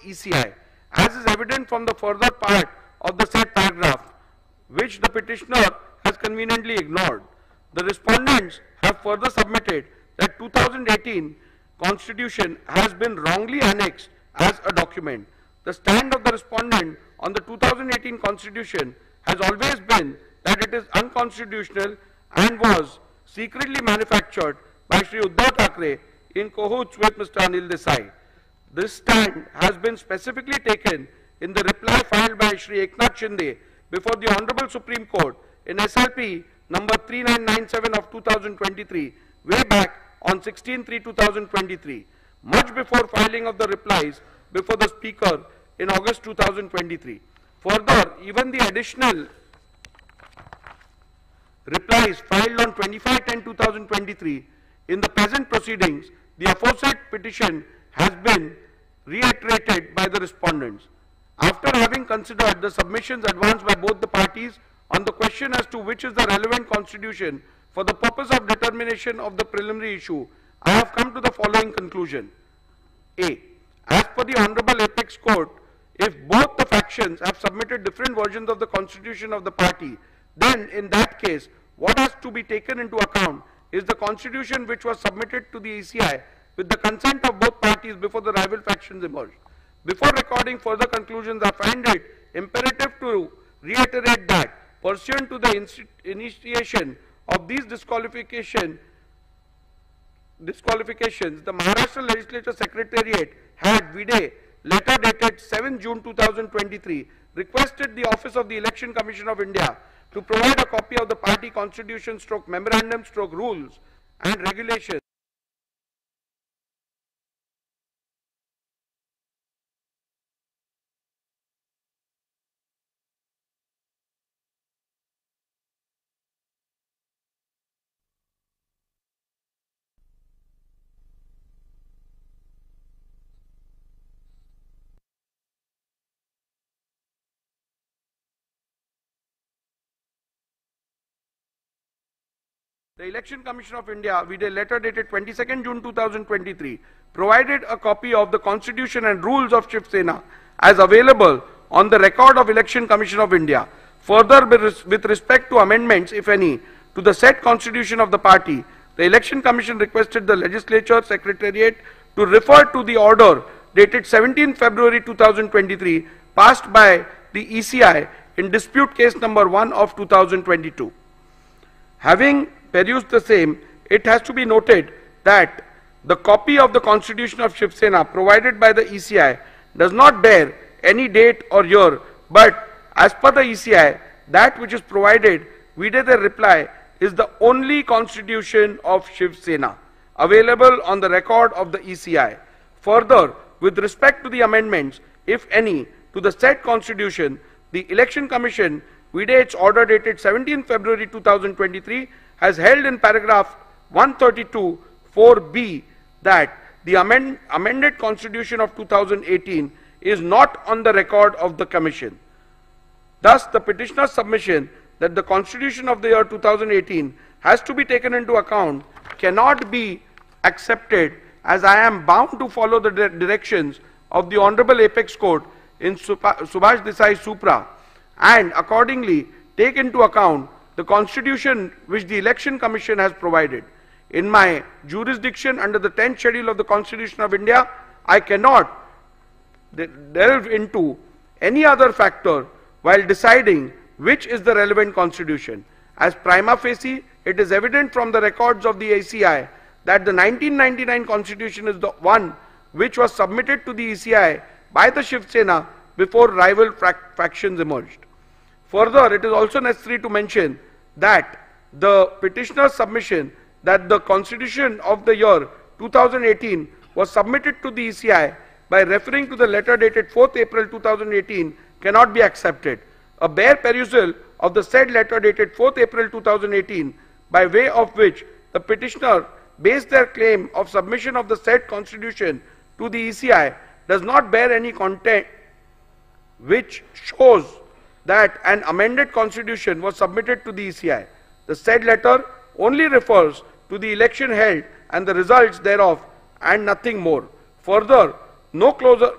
ECI, as is evident from the further part of the said paragraph, which the petitioner has conveniently ignored. The respondents have further submitted that 2018 Constitution has been wrongly annexed as a document. The stand of the respondent on the 2018 Constitution has always been that it is unconstitutional and was secretly manufactured by Shri Uddhav Thackeray in cahoots with Mr. Anil Desai. This stand has been specifically taken in the reply filed by Shri Eknath Shinde before the Honorable Supreme Court in SLP number 3997 of 2023, way back on 16/3/2023, much before filing of the replies before the Speaker in August 2023. Further, even the additional replies filed on 25/10/2023 in the present proceedings, the aforesaid petition has been reiterated by the respondents. After having considered the submissions advanced by both the parties on the question as to which is the relevant constitution for the purpose of determination of the preliminary issue, I have come to the following conclusion. A. As per the Honorable Apex Court, if both the factions have submitted different versions of the constitution of the party, then in that case, what has to be taken into account is the constitution which was submitted to the ECI with the consent of both parties before the rival factions emerged. Before recording further conclusions, I find it imperative to reiterate that, pursuant to the initiation of these disqualifications, the Maharashtra Legislature Secretariat had vide letter dated 7 June 2023 requested the Office of the Election Commission of India to provide a copy of the party constitution / memorandum / rules and regulations The Election Commission of India, with a letter dated 22nd June 2023, provided a copy of the Constitution and rules of Shiv Sena as available on the record of Election Commission of India. Further, with respect to amendments, if any, to the said Constitution of the party, the Election Commission requested the Legislature Secretariat to refer to the order dated 17 February 2023, passed by the ECI in dispute case number 1 of 2022. Having perused the same, it has to be noted that the copy of the Constitution of Shiv Sena provided by the ECI does not bear any date or year, but as per the ECI, that which is provided vide the reply is the only Constitution of Shiv Sena available on the record of the ECI. Further, with respect to the amendments, if any, to the said Constitution, the Election Commission, vide its order dated 17 February 2023, has held in paragraph 132 4b that the amended Constitution of 2018 is not on the record of the Commission. Thus, the petitioner's submission that the Constitution of the year 2018 has to be taken into account cannot be accepted, as I am bound to follow the directions of the Honorable Apex Court in Subhash Desai Supra, and accordingly take into account the Constitution which the Election Commission has provided. In my jurisdiction under the 10th schedule of the Constitution of India, I cannot delve into any other factor while deciding which is the relevant Constitution. As prima facie, it is evident from the records of the ECI that the 1999 Constitution is the one which was submitted to the ECI by the Shiv Sena before rival factions emerged. Further, it is also necessary to mention that the petitioner's submission that the Constitution of the year 2018 was submitted to the ECI by referring to the letter dated 4th April 2018 cannot be accepted. A bare perusal of the said letter dated 4th April 2018, by way of which the petitioner based their claim of submission of the said Constitution to the ECI, does not bear any content which shows that an amended Constitution was submitted to the ECI. The said letter only refers to the election held and the results thereof, and nothing more. Further, no closer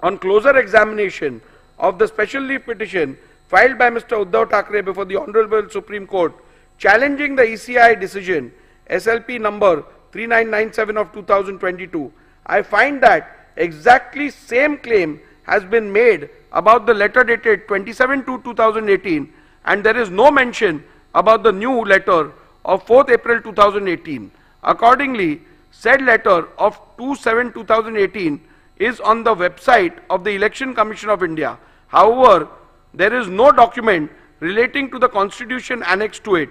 on closer examination of the special leave petition filed by Mr. Uddhav Thackeray before the Honorable Supreme Court, challenging the ECI decision SLP number 3997 of 2022, I find that exactly same claim has been made about the letter dated 27/2/2018, and there is no mention about the new letter of 4th April 2018. Accordingly, said letter of 2/7/2018 is on the website of the Election Commission of India. However, there is no document relating to the constitution annexed to it.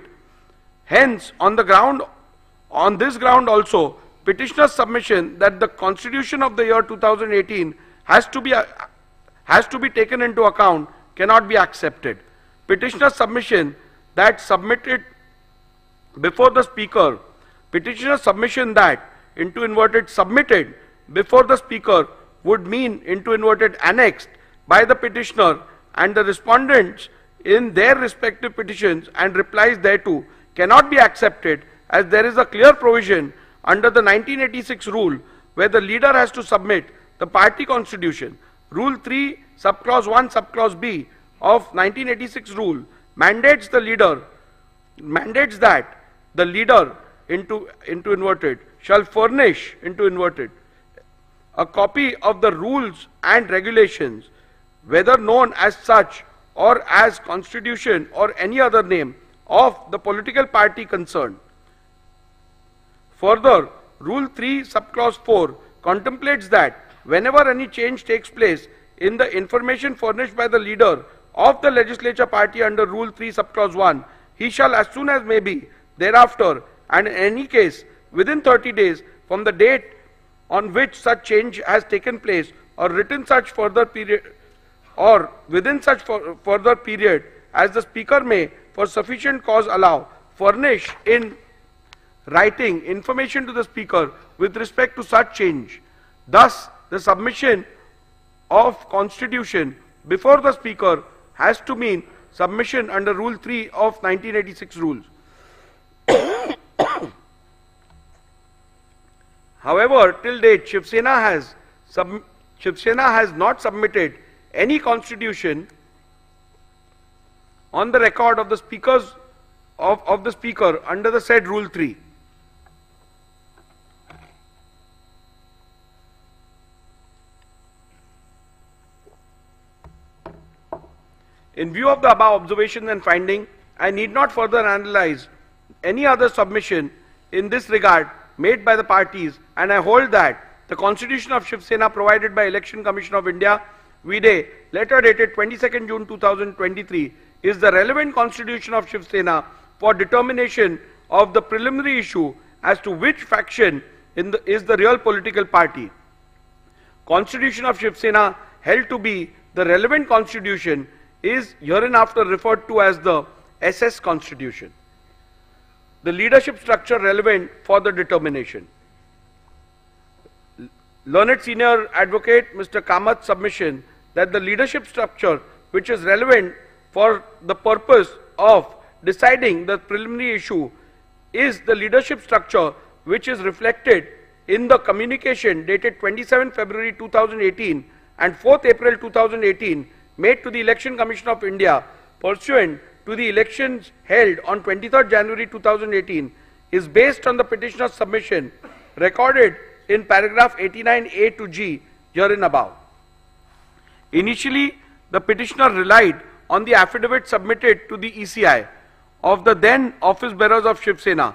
Hence, on this ground also, petitioner's submission that the constitution of the year 2018 has to be taken into account cannot be accepted. Petitioner's submission that submitted before the speaker, petitioner's submission that into inverted submitted before the speaker would mean into inverted annexed by the petitioner and the respondents in their respective petitions and replies thereto cannot be accepted, as there is a clear provision under the 1986 rule where the leader has to submit the party constitution. Rule 3 subclause 1 subclause B of 1986 rule mandates that the leader into inverted shall furnish into inverted a copy of the rules and regulations, whether known as such or as constitution or any other name, of the political party concerned. Further, Rule 3 subclause 4 contemplates that whenever any change takes place in the information furnished by the leader of the legislature party under Rule 3 subclause 1, he shall as soon as may be thereafter, and in any case within 30 days from the date on which such change has taken place, or within such further period as the speaker may for sufficient cause allow, furnish in writing information to the speaker with respect to such change. Thus, the submission of constitution before the speaker has to mean submission under Rule 3 of 1986 rules. However, till date, Shiv Sena has not submitted any constitution on the record of the speakers of the speaker under the said Rule 3. In view of the above observations and finding, I need not further analyze any other submission in this regard made by the parties, and I hold that the Constitution of Shiv Sena provided by Election Commission of India, vide letter dated 22nd June 2023, is the relevant Constitution of Shiv Sena for determination of the preliminary issue as to which faction is the real political party. Constitution of Shiv Sena held to be the relevant constitution is hereinafter referred to as the SS Constitution. The leadership structure relevant for the determination. Learned Senior Advocate Mr. Kamath's submission that the leadership structure which is relevant for the purpose of deciding the preliminary issue is the leadership structure which is reflected in the communication dated 27 February 2018 and 4th April 2018 made to the Election Commission of India pursuant to the elections held on 23rd January 2018 is based on the petitioner's submission recorded in paragraph 89A to G herein above. Initially, the petitioner relied on the affidavit submitted to the ECI of the then office bearers of Shiv Sena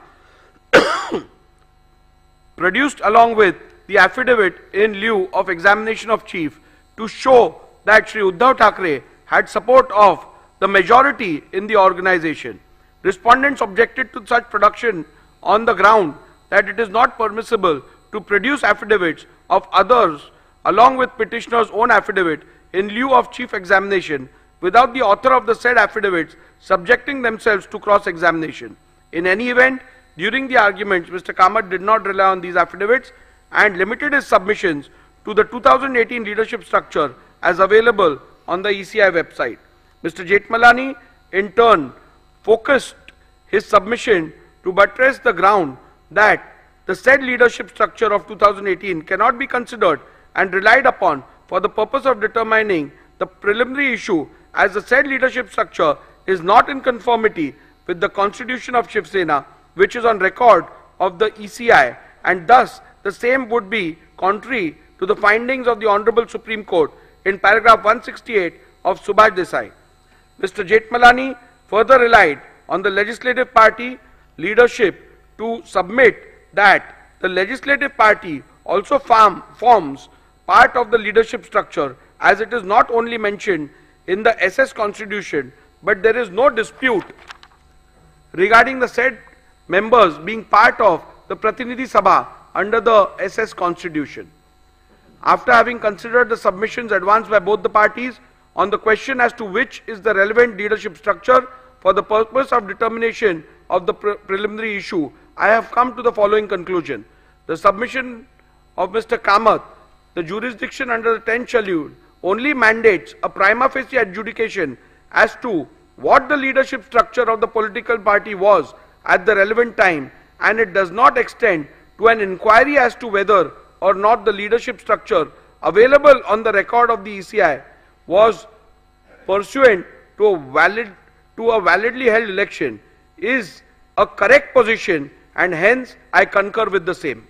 produced along with the affidavit in lieu of examination of chief to show that Shri Uddhav Thackeray had support of the majority in the organization. Respondents objected to such production on the ground that it is not permissible to produce affidavits of others along with petitioner's own affidavit in lieu of chief examination without the author of the said affidavits subjecting themselves to cross-examination. In any event, during the arguments, Mr. Kamath did not rely on these affidavits and limited his submissions to the 2018 leadership structure as available on the ECI website. Mr. Jethmalani, in turn, focused his submission to buttress the ground that the said leadership structure of 2018 cannot be considered and relied upon for the purpose of determining the preliminary issue as the said leadership structure is not in conformity with the constitution of Shiv Sena, which is on record of the ECI, and thus the same would be contrary to the findings of the Honorable Supreme Court in paragraph 168 of Subhash Desai. Mr. Jethmalani further relied on the legislative party leadership to submit that the legislative party also forms part of the leadership structure, as it is not only mentioned in the SS Constitution, but there is no dispute regarding the said members being part of the Pratinidhi Sabha under the SS Constitution. After having considered the submissions advanced by both the parties on the question as to which is the relevant leadership structure for the purpose of determination of the preliminary issue, I have come to the following conclusion. The submission of Mr. Kamath, the jurisdiction under the 10th schedule, only mandates a prima facie adjudication as to what the leadership structure of the political party was at the relevant time, and it does not extend to an inquiry as to whether or not the leadership structure available on the record of the ECI was pursuant to a validly held election is a correct position, and hence I concur with the same.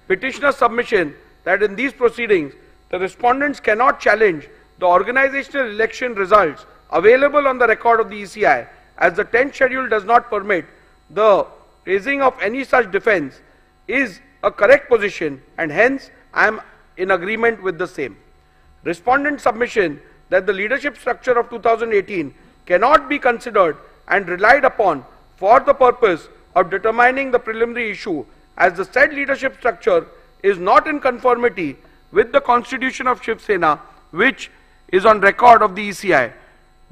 Petitioner's submission that in these proceedings the respondents cannot challenge the organizational election results available on the record of the ECI, as the 10th schedule does not permit the raising of any such defense, is a correct position, and hence I am in agreement with the same. Respondent submission that the leadership structure of 2018 cannot be considered and relied upon for the purpose of determining the preliminary issue, as the said leadership structure is not in conformity with the constitution of Shiv Sena, which is on record of the ECI,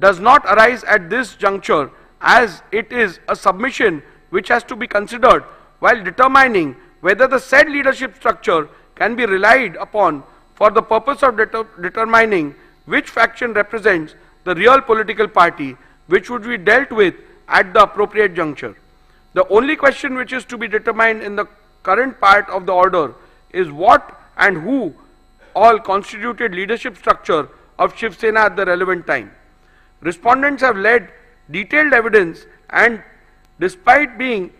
does not arise at this juncture, as it is a submission which has to be considered while determining whether the said leadership structure can be relied upon for the purpose of determining which faction represents the real political party, which would be dealt with at the appropriate juncture. The only question which is to be determined in the current part of the order is what and who all constituted leadership structure of Shiv Sena at the relevant time. Respondents have led detailed evidence, and despite being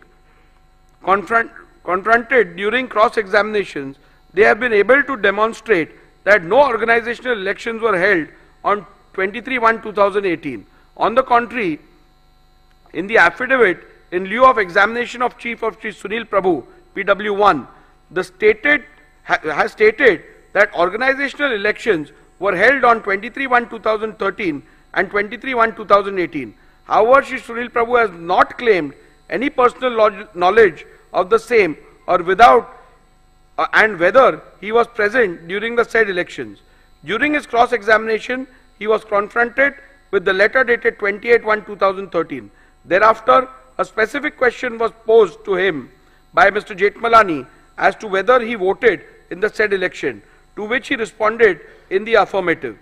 confronted during cross-examinations, they have been able to demonstrate that no organizational elections were held on 23/1/2018. On the contrary, in the affidavit in lieu of examination of Chief of Shri Sunil Prabhu, PW1, has stated that organizational elections were held on 23/1/2013 and 23/1/2018. However, Shri Sunil Prabhu has not claimed any personal knowledge of the same or and whether he was present during the said elections. During his cross-examination, he was confronted with the letter dated 28/1/2013. Thereafter, a specific question was posed to him by Mr. Jethmalani as to whether he voted in the said election, to which he responded in the affirmative.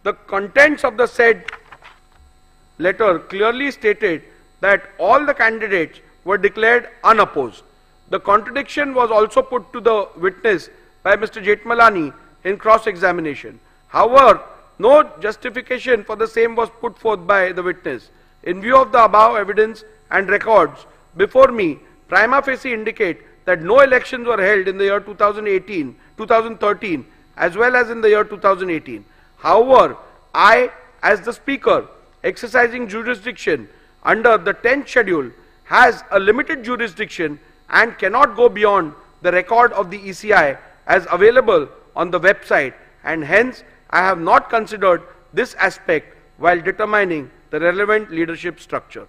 The contents of the said letter clearly stated that all the candidates were declared unopposed. The contradiction was also put to the witness by Mr. Jethmalani in cross-examination. However, no justification for the same was put forth by the witness. In view of the above evidence and records before me, prima facie indicate that no elections were held in the year 2013 as well as in the year 2018. However, I, as the Speaker, exercising jurisdiction under the 10th schedule, has a limited jurisdiction and cannot go beyond the record of the ECI as available on the website, and hence I have not considered this aspect while determining the relevant leadership structure.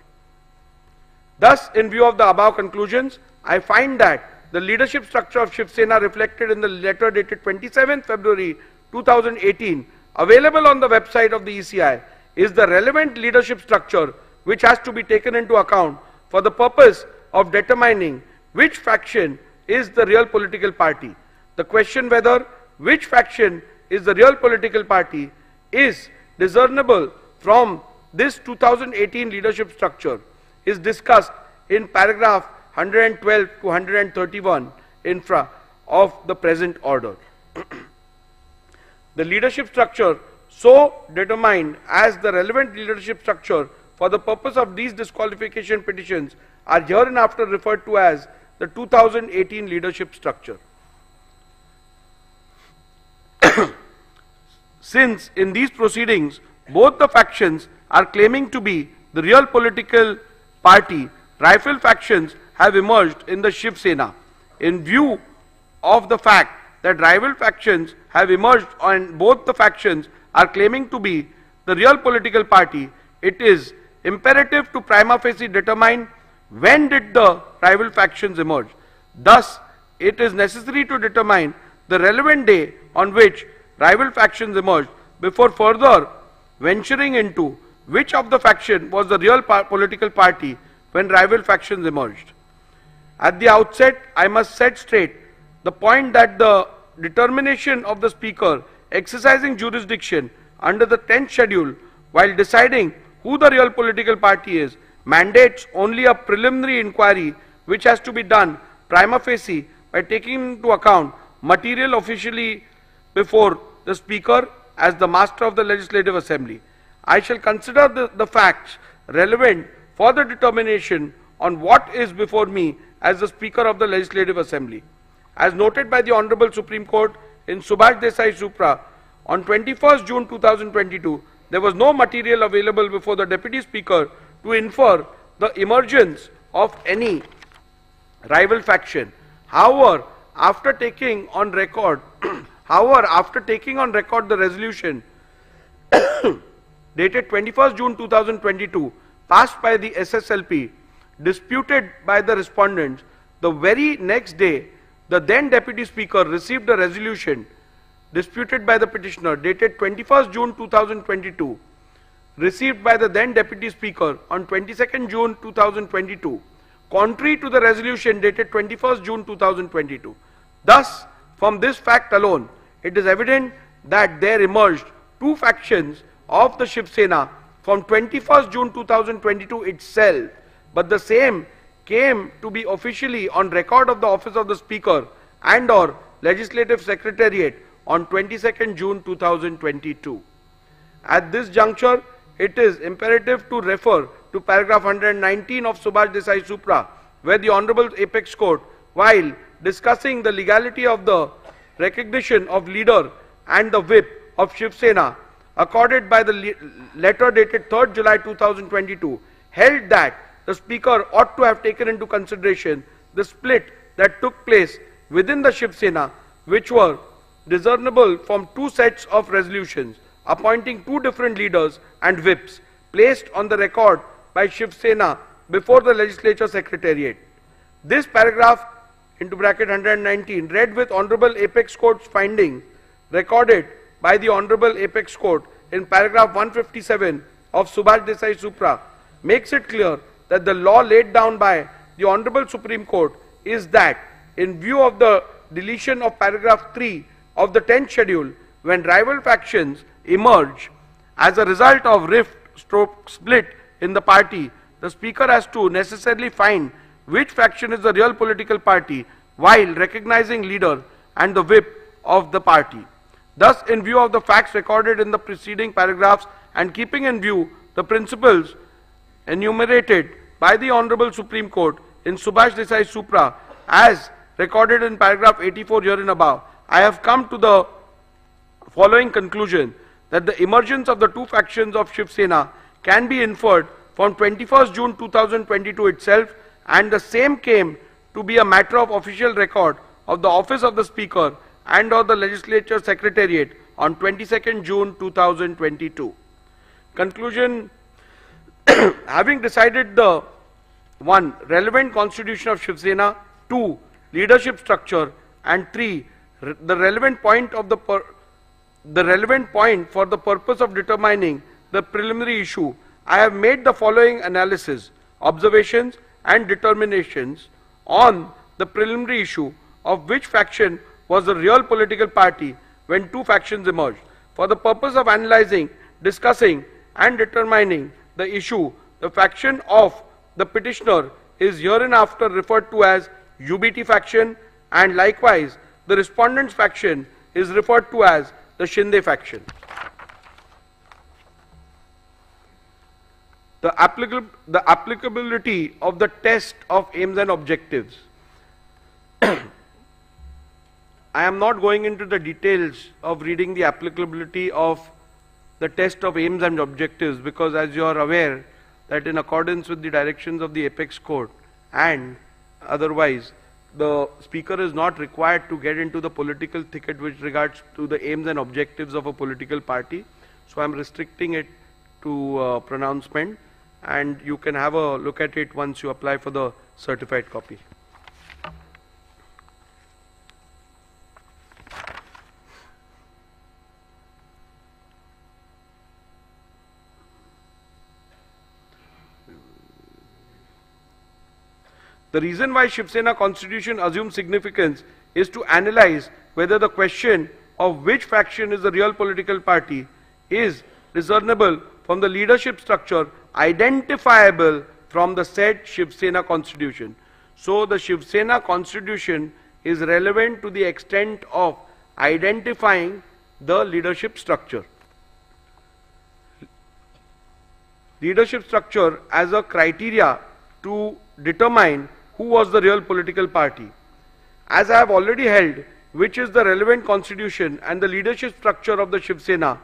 Thus, in view of the above conclusions, I find that the leadership structure of Shiv Sena reflected in the letter dated 27th February 2018 available on the website of the ECI is the relevant leadership structure which has to be taken into account for the purpose of determining which faction is the real political party. The question whether which faction is the real political party is discernible from this 2018 leadership structure is discussed in paragraph 112 to 131 infra of the present order. The leadership structure so determined as the relevant leadership structure for the purpose of these disqualification petitions are hereinafter referred to as the 2018 leadership structure. Since in these proceedings both the factions are claiming to be the real political party, rival factions have emerged in the Shiv Sena. In view of the fact that rival factions have emerged and both the factions are claiming to be the real political party, it is imperative to prima facie determine when did the rival factions emerge. Thus, it is necessary to determine the relevant day on which rival factions emerged before further venturing into which of the faction was the real political party when rival factions emerged. At the outset, I must set straight the point that the determination of the Speaker exercising jurisdiction under the 10th schedule while deciding who the real political party is mandates only a preliminary inquiry which has to be done prima facie by taking into account material officially before the Speaker as the Master of the Legislative Assembly. I shall consider the facts relevant for the determination on what is before me as the Speaker of the Legislative Assembly. As noted by the Honorable Supreme Court in Subhash Desai Supra, on 21st June 2022, there was no material available before the Deputy Speaker to infer the emergence of any rival faction. However, after taking on record the resolution dated 21st June 2022 passed by the SSLP, disputed by the respondents, the very next day the then Deputy Speaker received a resolution disputed by the petitioner dated 21st June 2022, received by the then Deputy Speaker on 22nd June 2022, contrary to the resolution dated 21st June 2022. Thus, from this fact alone, it is evident that there emerged two factions of the Shiv Sena from 21st June 2022 itself, but the same came to be officially on record of the office of the Speaker and or Legislative Secretariat on 22nd June 2022. At this juncture, it is imperative to refer to paragraph 119 of Subhash Desai Supra, where the Honorable Apex Court, while discussing the legality of the recognition of leader and the whip of Shiv Sena accorded by the letter dated 3rd July 2022, held that the Speaker ought to have taken into consideration the split that took place within the Shiv Sena, which were discernible from two sets of resolutions appointing two different leaders and whips placed on the record by Shiv Sena before the Legislature Secretariat. This paragraph into bracket 119 read with Honorable Apex Court's finding recorded by the Honorable Apex Court in paragraph 157 of Subhash Desai Supra makes it clear that the law laid down by the Honorable Supreme Court is that in view of the deletion of paragraph 3 of the 10th schedule, when rival factions emerge as a result of rift/split in the party, the Speaker has to necessarily find which faction is the real political party while recognizing leader and the whip of the party. Thus, in view of the facts recorded in the preceding paragraphs and keeping in view the principles enumerated by the Honorable Supreme Court in Subhash Desai Supra as recorded in paragraph 84 herein above, I have come to the following conclusion that the emergence of the two factions of Shiv Sena can be inferred from 21st June 2022 itself, and the same came to be a matter of official record of the office of the Speaker and or the Legislature Secretariat on 22nd June 2022. Conclusion: having decided the 1. relevant constitution of Shiv Sena, 2. leadership structure, and 3. the relevant point for the purpose of determining the preliminary issue, I have made the following analysis, observations and determinations on the preliminary issue of which faction was the real political party when two factions emerged. For the purpose of analyzing, discussing and determining the issue, the faction of the petitioner is hereinafter referred to as UBT faction, and likewise the respondent's faction is referred to as the Shinde faction. The applicability of the test of aims and objectives. I am not going into the details of reading the applicability of the test of aims and objectives, because as you are aware that in accordance with the directions of the Apex Court and otherwise, the speaker is not required to get into the political thicket with regards to the aims and objectives of a political party. So I am restricting it to pronouncement, and you can have a look at it once you apply for the certified copy. The reason why Shiv Sena constitution assumes significance is to analyze whether the question of which faction is the real political party is discernible from the leadership structure identifiable from the said Shiv Sena constitution. So the Shiv Sena constitution is relevant to the extent of identifying the leadership structure. Leadership structure as a criteria to determine who was the real political party. As I have already held which is the relevant constitution and the leadership structure of the Shiv Sena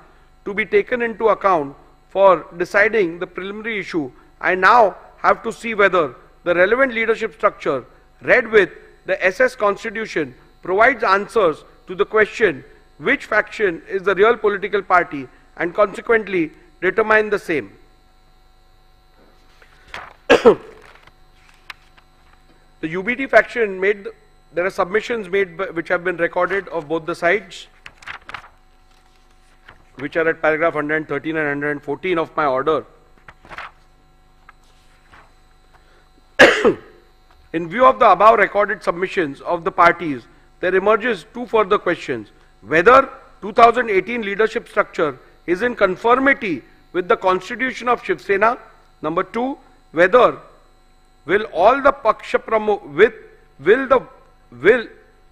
to be taken into account for deciding the preliminary issue, I now have to see whether the relevant leadership structure read with the SS constitution provides answers to the question which faction is the real political party and consequently determine the same. The UBT faction made, there are submissions made which have been recorded of both the sides, which are at paragraph 113 and 114 of my order. In view of the above recorded submissions of the parties, there emerges two further questions. Whether 2018 leadership structure is in conformity with the constitution of Shiv Sena. Number two, whether will all the Paksha Pramukh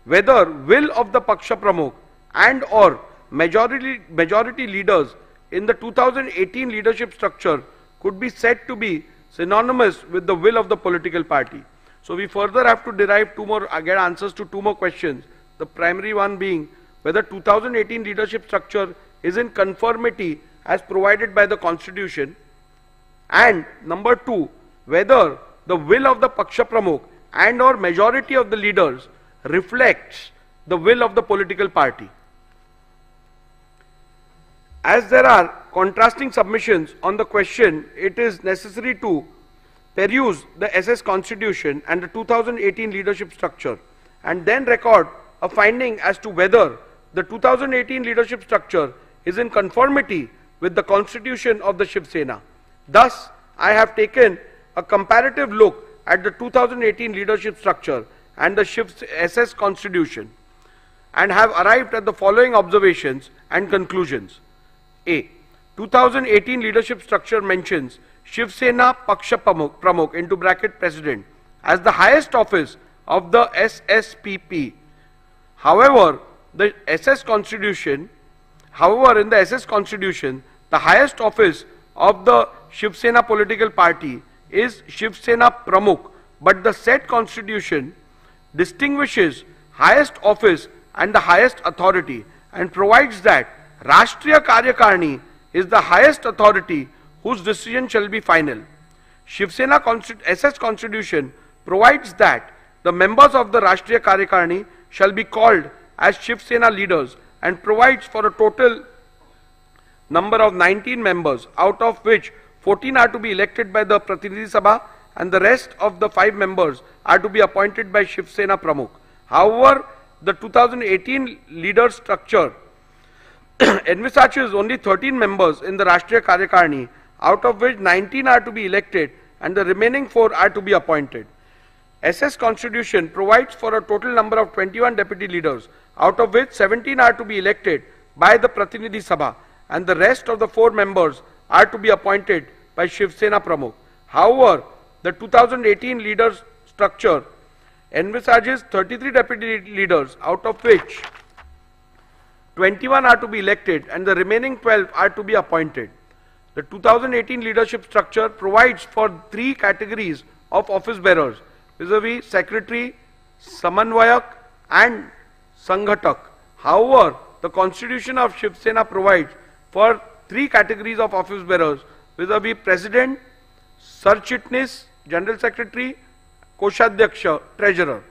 whether will of the Paksha Pramukh and or majority leaders in the 2018 leadership structure could be said to be synonymous with the will of the political party. So we further have to derive get answers to two more questions. The primary one being whether 2018 leadership structure is in conformity as provided by the constitution, and number two, whether the will of the Paksha Pramukh and or majority of the leaders reflects the will of the political party. As there are contrasting submissions on the question, it is necessary to peruse the SS constitution and the 2018 leadership structure and then record a finding as to whether the 2018 leadership structure is in conformity with the constitution of the Shiv Sena. Thus, I have taken a comparative look at the 2018 leadership structure and the SS constitution and have arrived at the following observations and conclusions. A. 2018 leadership structure mentions Shiv Sena Paksha Pramukh into bracket president as the highest office of the SSPP. However, in the SS constitution, the highest office of the Shiv Sena political party is Shiv Sena Pramukh, but the said constitution distinguishes highest office and the highest authority and provides that Rashtriya Karyakarni is the highest authority whose decision shall be final. Shiv Sena SS constitution provides that the members of the Rashtriya Karyakarni shall be called as Shiv Sena leaders and provides for a total number of 19 members, out of which 14 are to be elected by the Pratinidhi Sabha and the rest of the 5 members are to be appointed by Shiv Sena Pramukh. However, the 2018 leader structure envisages only 13 members in the Rashtriya Karyakarni, out of which 19 are to be elected and the remaining 4 are to be appointed. SS Constitution provides for a total number of 21 deputy leaders, out of which 17 are to be elected by the Pratinidhi Sabha and the rest of the 4 members are to be appointed by Shiv Sena Pramukh. However, the 2018 leaders structure envisages 33 deputy leaders, out of which 21 are to be elected and the remaining 12 are to be appointed. The 2018 leadership structure provides for 3 categories of office bearers, vis-a-vis Secretary, Samanvayak and Sanghatak. However, the constitution of Shiv Sena provides for 3 categories of office bearers, vis-a-vis President, Sarchitnis, General Secretary, Koshadhyaksha, Treasurer.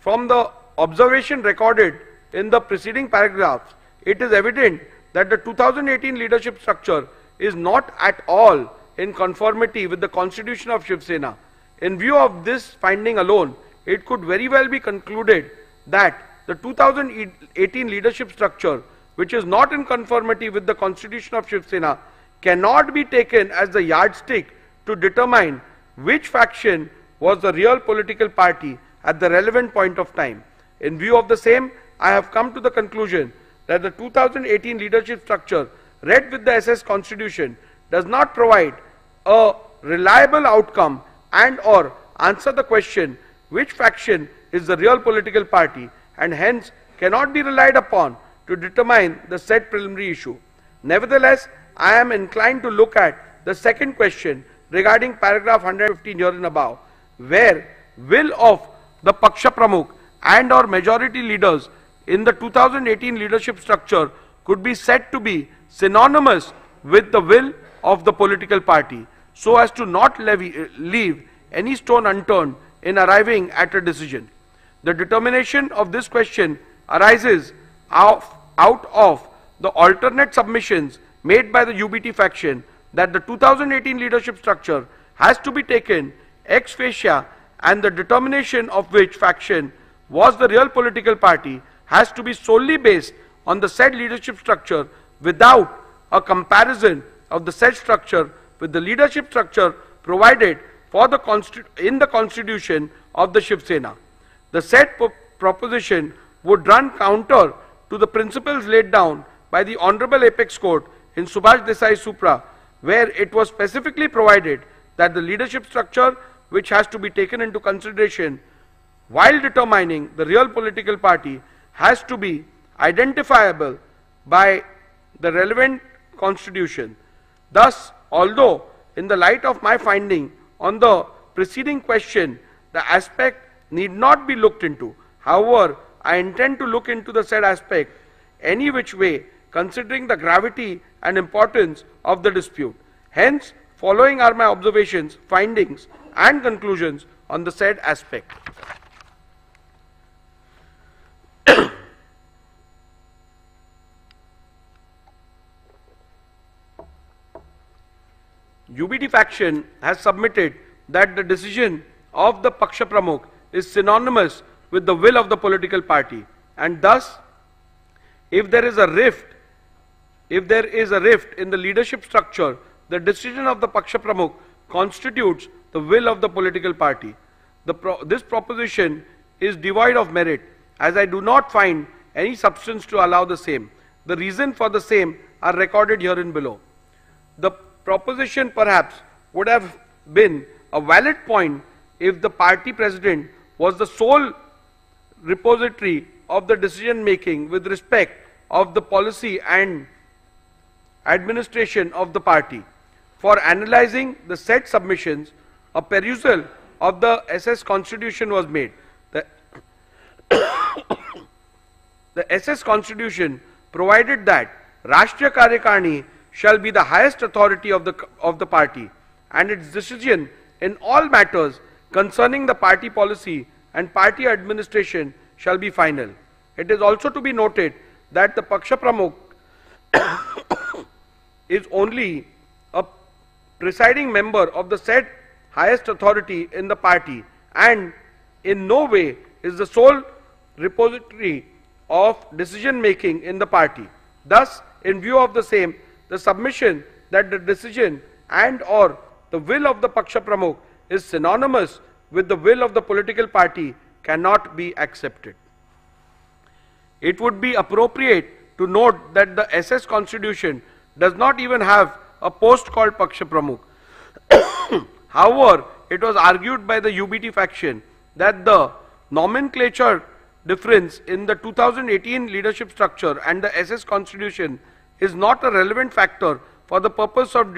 From the observation recorded in the preceding paragraphs, it is evident that the 2018 leadership structure is not at all in conformity with the constitution of Shiv Sena. In view of this finding alone, it could very well be concluded that the 2018 leadership structure, which is not in conformity with the constitution of Shiv Sena, cannot be taken as the yardstick to determine which faction was the real political party at the relevant point of time. In view of the same, I have come to the conclusion that the 2018 leadership structure read with the SS Constitution does not provide a reliable outcome and or answer the question which faction is the real political party, and hence cannot be relied upon to determine the said preliminary issue. Nevertheless, I am inclined to look at the second question regarding paragraph 115 herein above, where will of the Paksha Pramukh and or majority leaders in the 2018 leadership structure could be said to be synonymous with the will of the political party, so as to not leave any stone unturned in arriving at a decision. The determination of this question arises out of the alternate submissions made by the UBT faction that the 2018 leadership structure has to be taken ex facie, and the determination of which faction was the real political party has to be solely based on the said leadership structure without a comparison of the said structure with the leadership structure provided for in the constitution of the Shiv Sena. The said proposition would run counter to the principles laid down by the Honorable Apex Court in Subhash Desai Supra, where it was specifically provided that the leadership structure which has to be taken into consideration while determining the real political party has to be identifiable by the relevant constitution. Thus, although in the light of my finding on the preceding question, the aspect need not be looked into, however, I intend to look into the said aspect any which way, considering the gravity and importance of the dispute. Hence, following are my observations, findings and conclusions on the said aspect. UBT faction has submitted that the decision of the Paksha Pramukh is synonymous with the will of the political party, and thus if there is a rift in the leadership structure, the decision of the Paksha Pramukh constitutes the will of the political party. This proposition is devoid of merit, as I do not find any substance to allow the same. The reason for the same are recorded herein below. The proposition perhaps would have been a valid point if the party president was the sole repository of the decision making with respect of the policy and administration of the party. For analyzing the said submissions, a perusal of the SS Constitution was made. The SS Constitution provided that Rashtriya Karyakarni shall be the highest authority of the party, and its decision in all matters concerning the party policy and party administration shall be final. It is also to be noted that the Paksha Pramukh is only a presiding member of the said highest authority in the party, and in no way is the sole repository of decision making in the party. Thus, in view of the same, the submission that the decision and or the will of the Paksha Pramukh is synonymous with the will of the political party cannot be accepted. It would be appropriate to note that the SS Constitution does not even have a post called Paksha Pramukh. However, it was argued by the UBT faction that the nomenclature difference in the 2018 leadership structure and the SS Constitution is not a relevant factor for the purpose of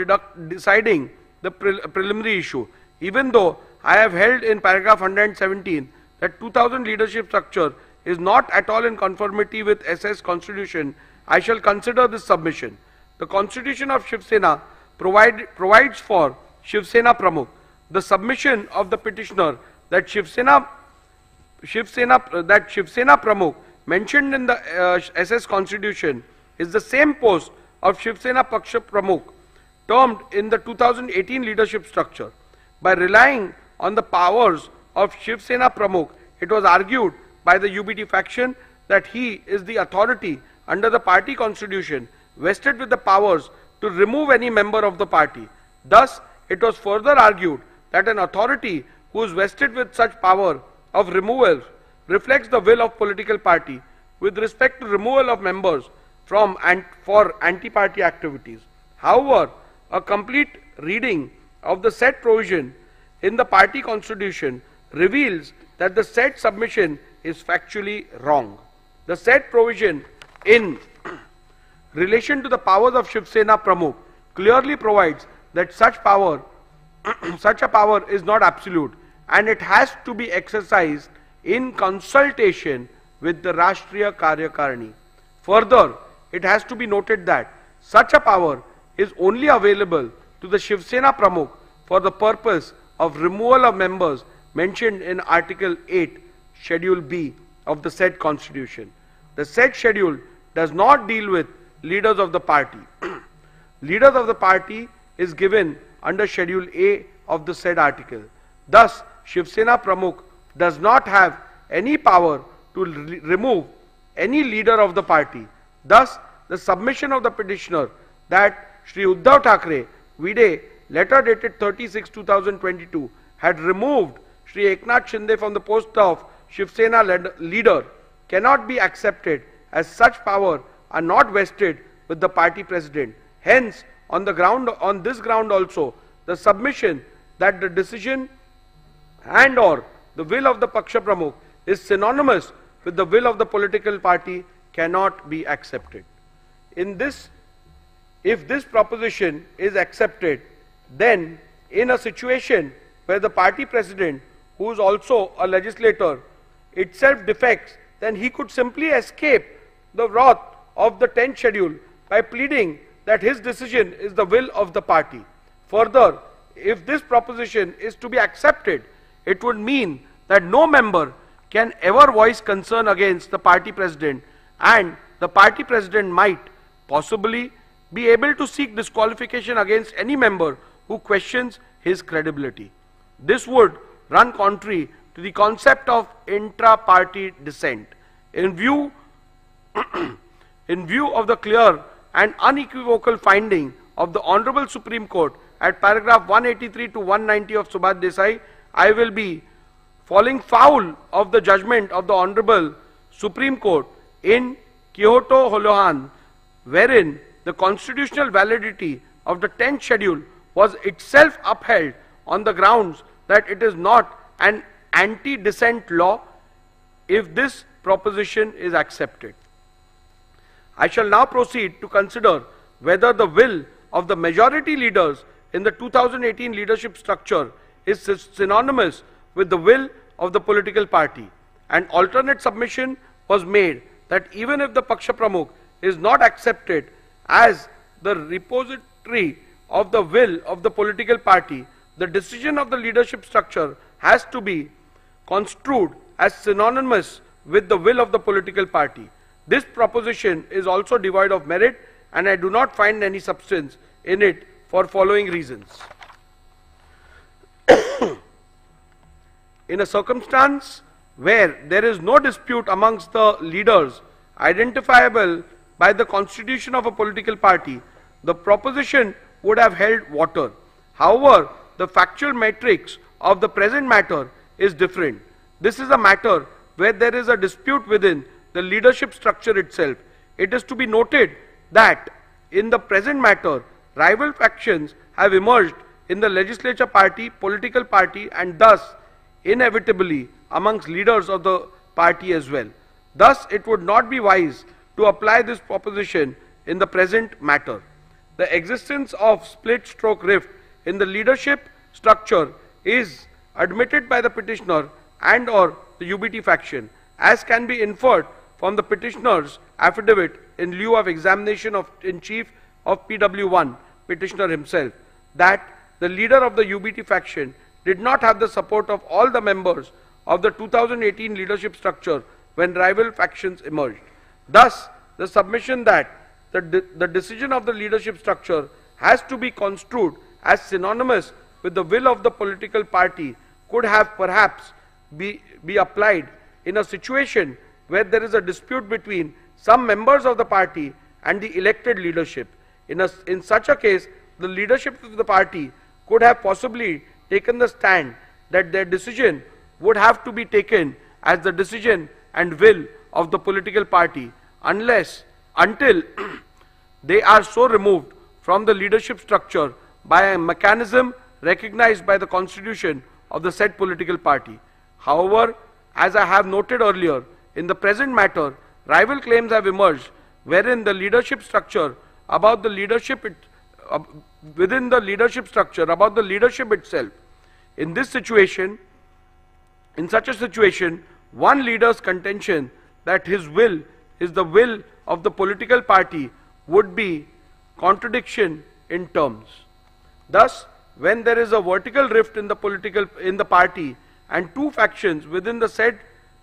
deciding the preliminary issue. Even though I have held in paragraph 117 that 2000 leadership structure is not at all in conformity with SS Constitution, I shall consider this submission. The Constitution of Shiv Sena provides for Shiv Sena Pramukh. The submission of the petitioner that Shiv Sena Pramukh mentioned in the SS Constitution is the same post of Shiv Sena Paksha Pramukh termed in the 2018 leadership structure. By relying on the powers of Shiv Sena Pramukh, it was argued by the UBT faction that he is the authority under the party constitution vested with the powers to remove any member of the party. Thus, it was further argued that an authority who is vested with such power of removal reflects the will of political party with respect to removal of members from and for anti-party activities. However, a complete reading of the said provision in the party constitution reveals that the said submission is factually wrong. The said provision in relation to the powers of Shiv Sena Pramukh clearly provides that such a power is not absolute and it has to be exercised in consultation with the Rashtriya Karyakarani. Further, it has to be noted that such a power is only available to the Shiv Sena Pramukh for the purpose of removal of members mentioned in Article 8, Schedule B of the said Constitution. The said schedule does not deal with leaders of the party. Leaders of the party is given under Schedule A of the said article. Thus, Shiv Sena Pramukh does not have any power to remove any leader of the party. Thus, the submission of the petitioner that Shri Uddhav Thackeray, Vide, letter dated 30/6/2022, had removed Shri Eknath Shinde from the post of Shiv Sena leader cannot be accepted, as such power are not vested with the party president. Hence, on this ground also, the submission that the decision and or the will of the Paksha Pramukh is synonymous with the will of the political party cannot be accepted. If this proposition is accepted, then in a situation where the party president, who is also a legislator, itself defects, then he could simply escape the wrath of the 10th schedule by pleading that his decision is the will of the party. Further, if this proposition is to be accepted, it would mean that no member can ever voice concern against the party president, and the party president might possibly be able to seek disqualification against any member who questions his credibility. This would run contrary to the concept of intra-party dissent. In view of the clear and unequivocal finding of the Honorable Supreme Court at paragraph 183 to 190 of Subhash Desai, I will be falling foul of the judgment of the Honorable Supreme Court in Kyoto Holohan, wherein the constitutional validity of the 10th schedule was itself upheld on the grounds that it is not an anti-dissent law if this proposition is accepted. I shall now proceed to consider whether the will of the majority leaders in the 2018 leadership structure is synonymous with the will of the political party. An alternate submission was made that even if the Paksha Pramukh is not accepted as the repository of the will of the political party, the decision of the leadership structure has to be construed as synonymous with the will of the political party. This proposition is also devoid of merit, and I do not find any substance in it for following reasons. In a circumstance where there is no dispute amongst the leaders identifiable by the constitution of a political party, the proposition would have held water. However, the factual matrix of the present matter is different. This is a matter where there is a dispute within the leadership structure itself. It is to be noted that in the present matter, rival factions have emerged in the legislature party, political party, and thus inevitably amongst leaders of the party as well. Thus, it would not be wise to apply this proposition in the present matter. The existence of split stroke rift in the leadership structure is admitted by the petitioner and or the UBT faction, as can be inferred from the petitioner's affidavit in lieu of examination in chief of PW1, petitioner himself, that the leader of the UBT faction did not have the support of all the members of the 2018 leadership structure when rival factions emerged. Thus, the submission that the decision of the leadership structure has to be construed as synonymous with the will of the political party could have perhaps be applied in a situation where there is a dispute between some members of the party and the elected leadership. In such a case, the leadership of the party could have possibly taken the stand that their decision would have to be taken as the decision and will of the political party until they are so removed from the leadership structure by a mechanism recognized by the constitution of the said political party. However, as I have noted earlier, in the present matter, rival claims have emerged wherein the leadership structure about the leadership within the leadership structure about the leadership itself. In such a situation, one leader's contention that his will is the will of the political party would be contradiction in terms. Thus, when there is a vertical rift in the party and two factions within the said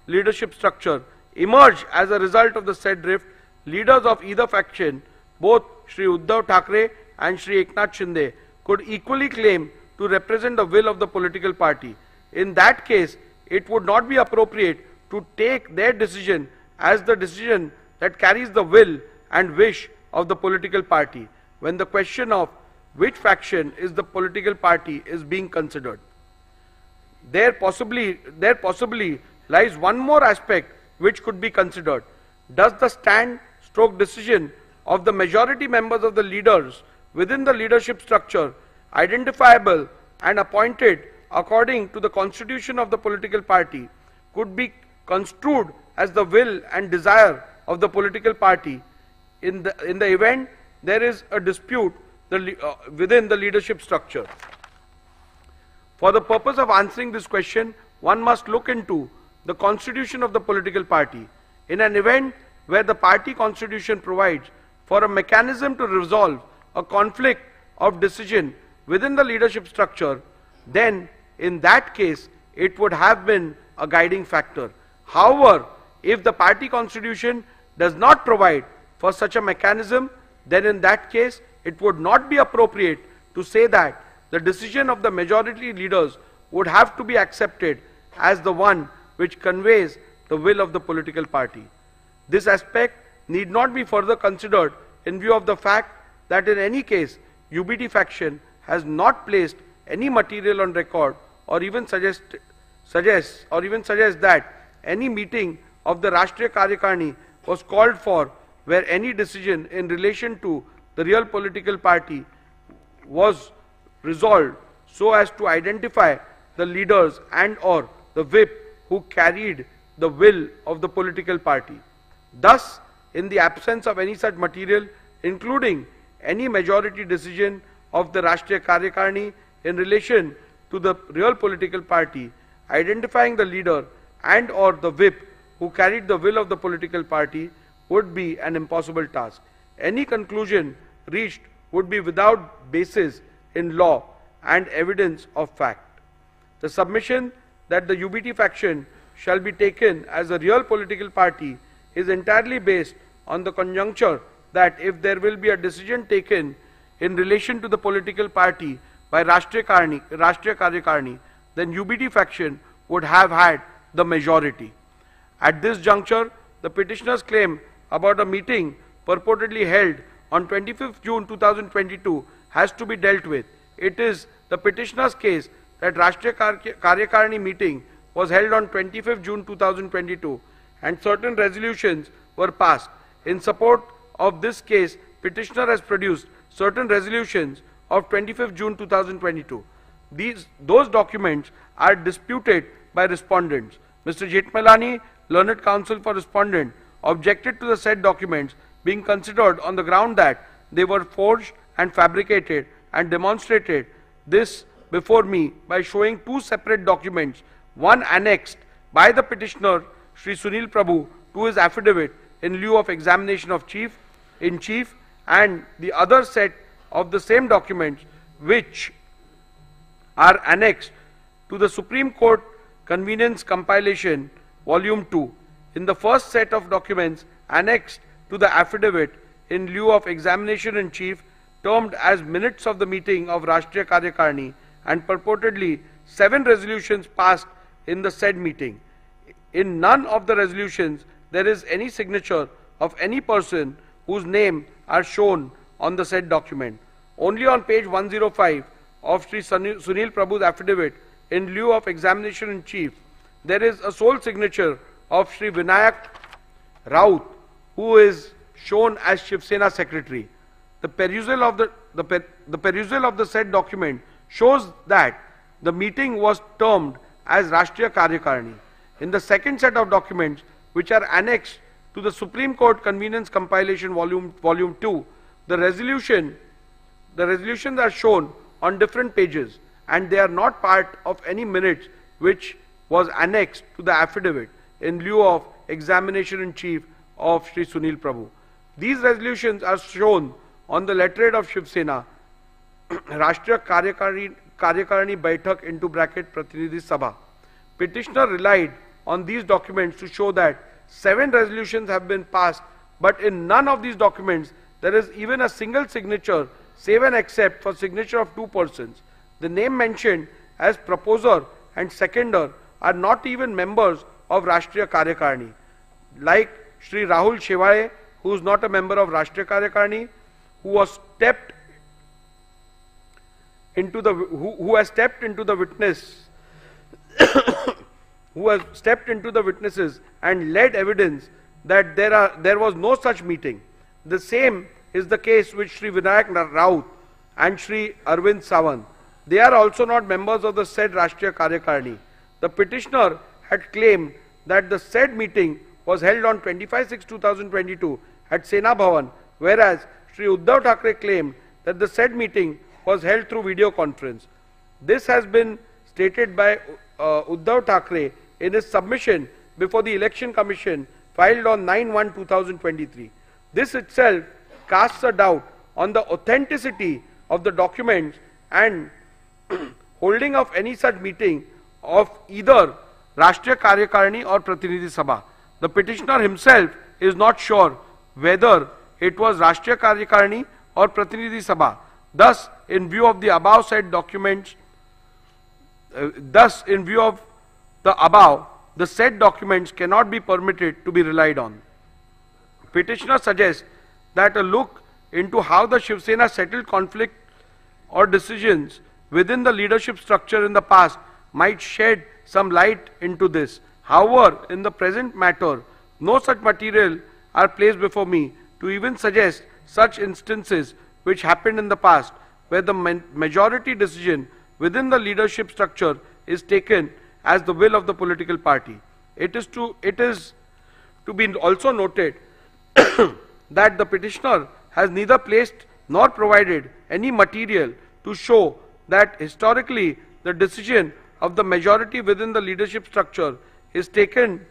leadership structure emerge as a result of the said rift, leaders of either faction, both Shri Uddhav Thackeray and Shri Eknath Shinde, could equally claim to represent the will of the political party. In that case, it would not be appropriate to take their decision as the decision that carries the will and wish of the political party when the question of which faction is the political party is being considered. There possibly lies one more aspect which could be considered. Does the stand/stroke decision of the majority members of the leaders within the leadership structure, identifiable and appointed according to the constitution of the political party, could be construed as the will and desire of the political party in the event there is a dispute within the leadership structure? For the purpose of answering this question, one must look into the constitution of the political party. In an event where the party constitution provides for a mechanism to resolve a conflict of decision within the leadership structure, then in that case it would have been a guiding factor. However, if the party constitution does not provide for such a mechanism, then in that case it would not be appropriate to say that the decision of the majority leaders would have to be accepted as the one which conveys the will of the political party. This aspect need not be further considered in view of the fact that in any case UBT faction has not placed any material on record or even suggest that any meeting of the Rashtriya Karyakarni was called for where any decision in relation to the real political party was resolved so as to identify the leaders and or the whip who carried the will of the political party. Thus, in the absence of any such material, including any majority decision of the Rashtriya Karyakarni in relation to the real political party, identifying the leader and or the whip who carried the will of the political party would be an impossible task. Any conclusion reached would be without basis in law and evidence of fact. The submission that the UBT faction shall be taken as a real political party is entirely based on the conjuncture that if there will be a decision taken in relation to the political party by Rashtriya Karyakarni, then UBT faction would have had the majority. At this juncture, the petitioner's claim about a meeting purportedly held on 25th June 2022 has to be dealt with. It is the petitioner's case that Rashtriya Karyakarni meeting was held on 25th June 2022 and certain resolutions were passed. In support of this case, petitioner has produced certain resolutions of 25th June 2022. Those documents are disputed by respondents. Mr. Jethmalani learned counsel for respondent objected to the said documents being considered on the ground that they were forged and fabricated, and demonstrated this before me by showing two separate documents, one annexed by the petitioner Shri Sunil Prabhu to his affidavit in lieu of examination of in chief, and the other set of the same documents which are annexed to the Supreme Court Convenience Compilation Volume 2. In the first set of documents annexed to the affidavit in lieu of examination in chief, termed as minutes of the meeting of Rashtriya Karyakarni, and purportedly 7 resolutions passed in the said meeting. In none of the resolutions there is any signature of any person whose name are shown on the said document. Only on page 105 of Sri Sunil Prabhu's affidavit in lieu of examination in chief, there is a sole signature of Sri Vinayak Raut, who is shown as Shiv Sena secretary. The perusal of the said document shows that the meeting was termed as Rashtriya Karyakarni. In the second set of documents, which are annexed to the Supreme Court Convenience Compilation Volume 2, the resolutions are shown on different pages, and they are not part of any minutes which was annexed to the affidavit in lieu of examination in chief of Sri Sunil Prabhu. These resolutions are shown on the letterhead of Shiv Sena, Rashtriya Karyakarni Baitak into bracket Pratinidhi Sabha. Petitioner relied on these documents to show that 7 resolutions have been passed, but in none of these documents there is even a single signature, save and except for signature of 2 persons. The name mentioned as proposer and seconder are not even members of Rashtriya Karyakarni, like Shri Rahul Shevaye, who is not a member of Rashtriya Karyakarni, who has stepped into the witnesses and led evidence that there was no such meeting. The same is the case with Shri Vinayak Raut and Shri Arvind Sawant. They are also not members of the said Rashtriya Karyakarni. The petitioner had claimed that the said meeting was held on 25/6/2022 at Sena Bhavan, whereas Shri Uddhav Thackeray claimed that the said meeting was held through video conference. This has been stated by Uddhav Thackeray in his submission before the Election Commission filed on 9/1/2023. This itself casts a doubt on the authenticity of the documents and holding of any such meeting of either Rashtriya Karyakarni or Pratinidhi Sabha. The petitioner himself is not sure whether it was Rashtriya Karyakarni or Pratinidhi Sabha. Thus, in view of the above said documents, the said documents cannot be permitted to be relied on. Petitioner suggests that a look into how the Shiv Sena settled conflict or decisions within the leadership structure in the past might shed some light into this. However, in the present matter, no such material are placed before me to even suggest such instances which happened in the past, where the majority decision within the leadership structure is taken as the will of the political party. It is to be also noted that the petitioner has neither placed nor provided any material to show that historically the decision of the majority within the leadership structure is taken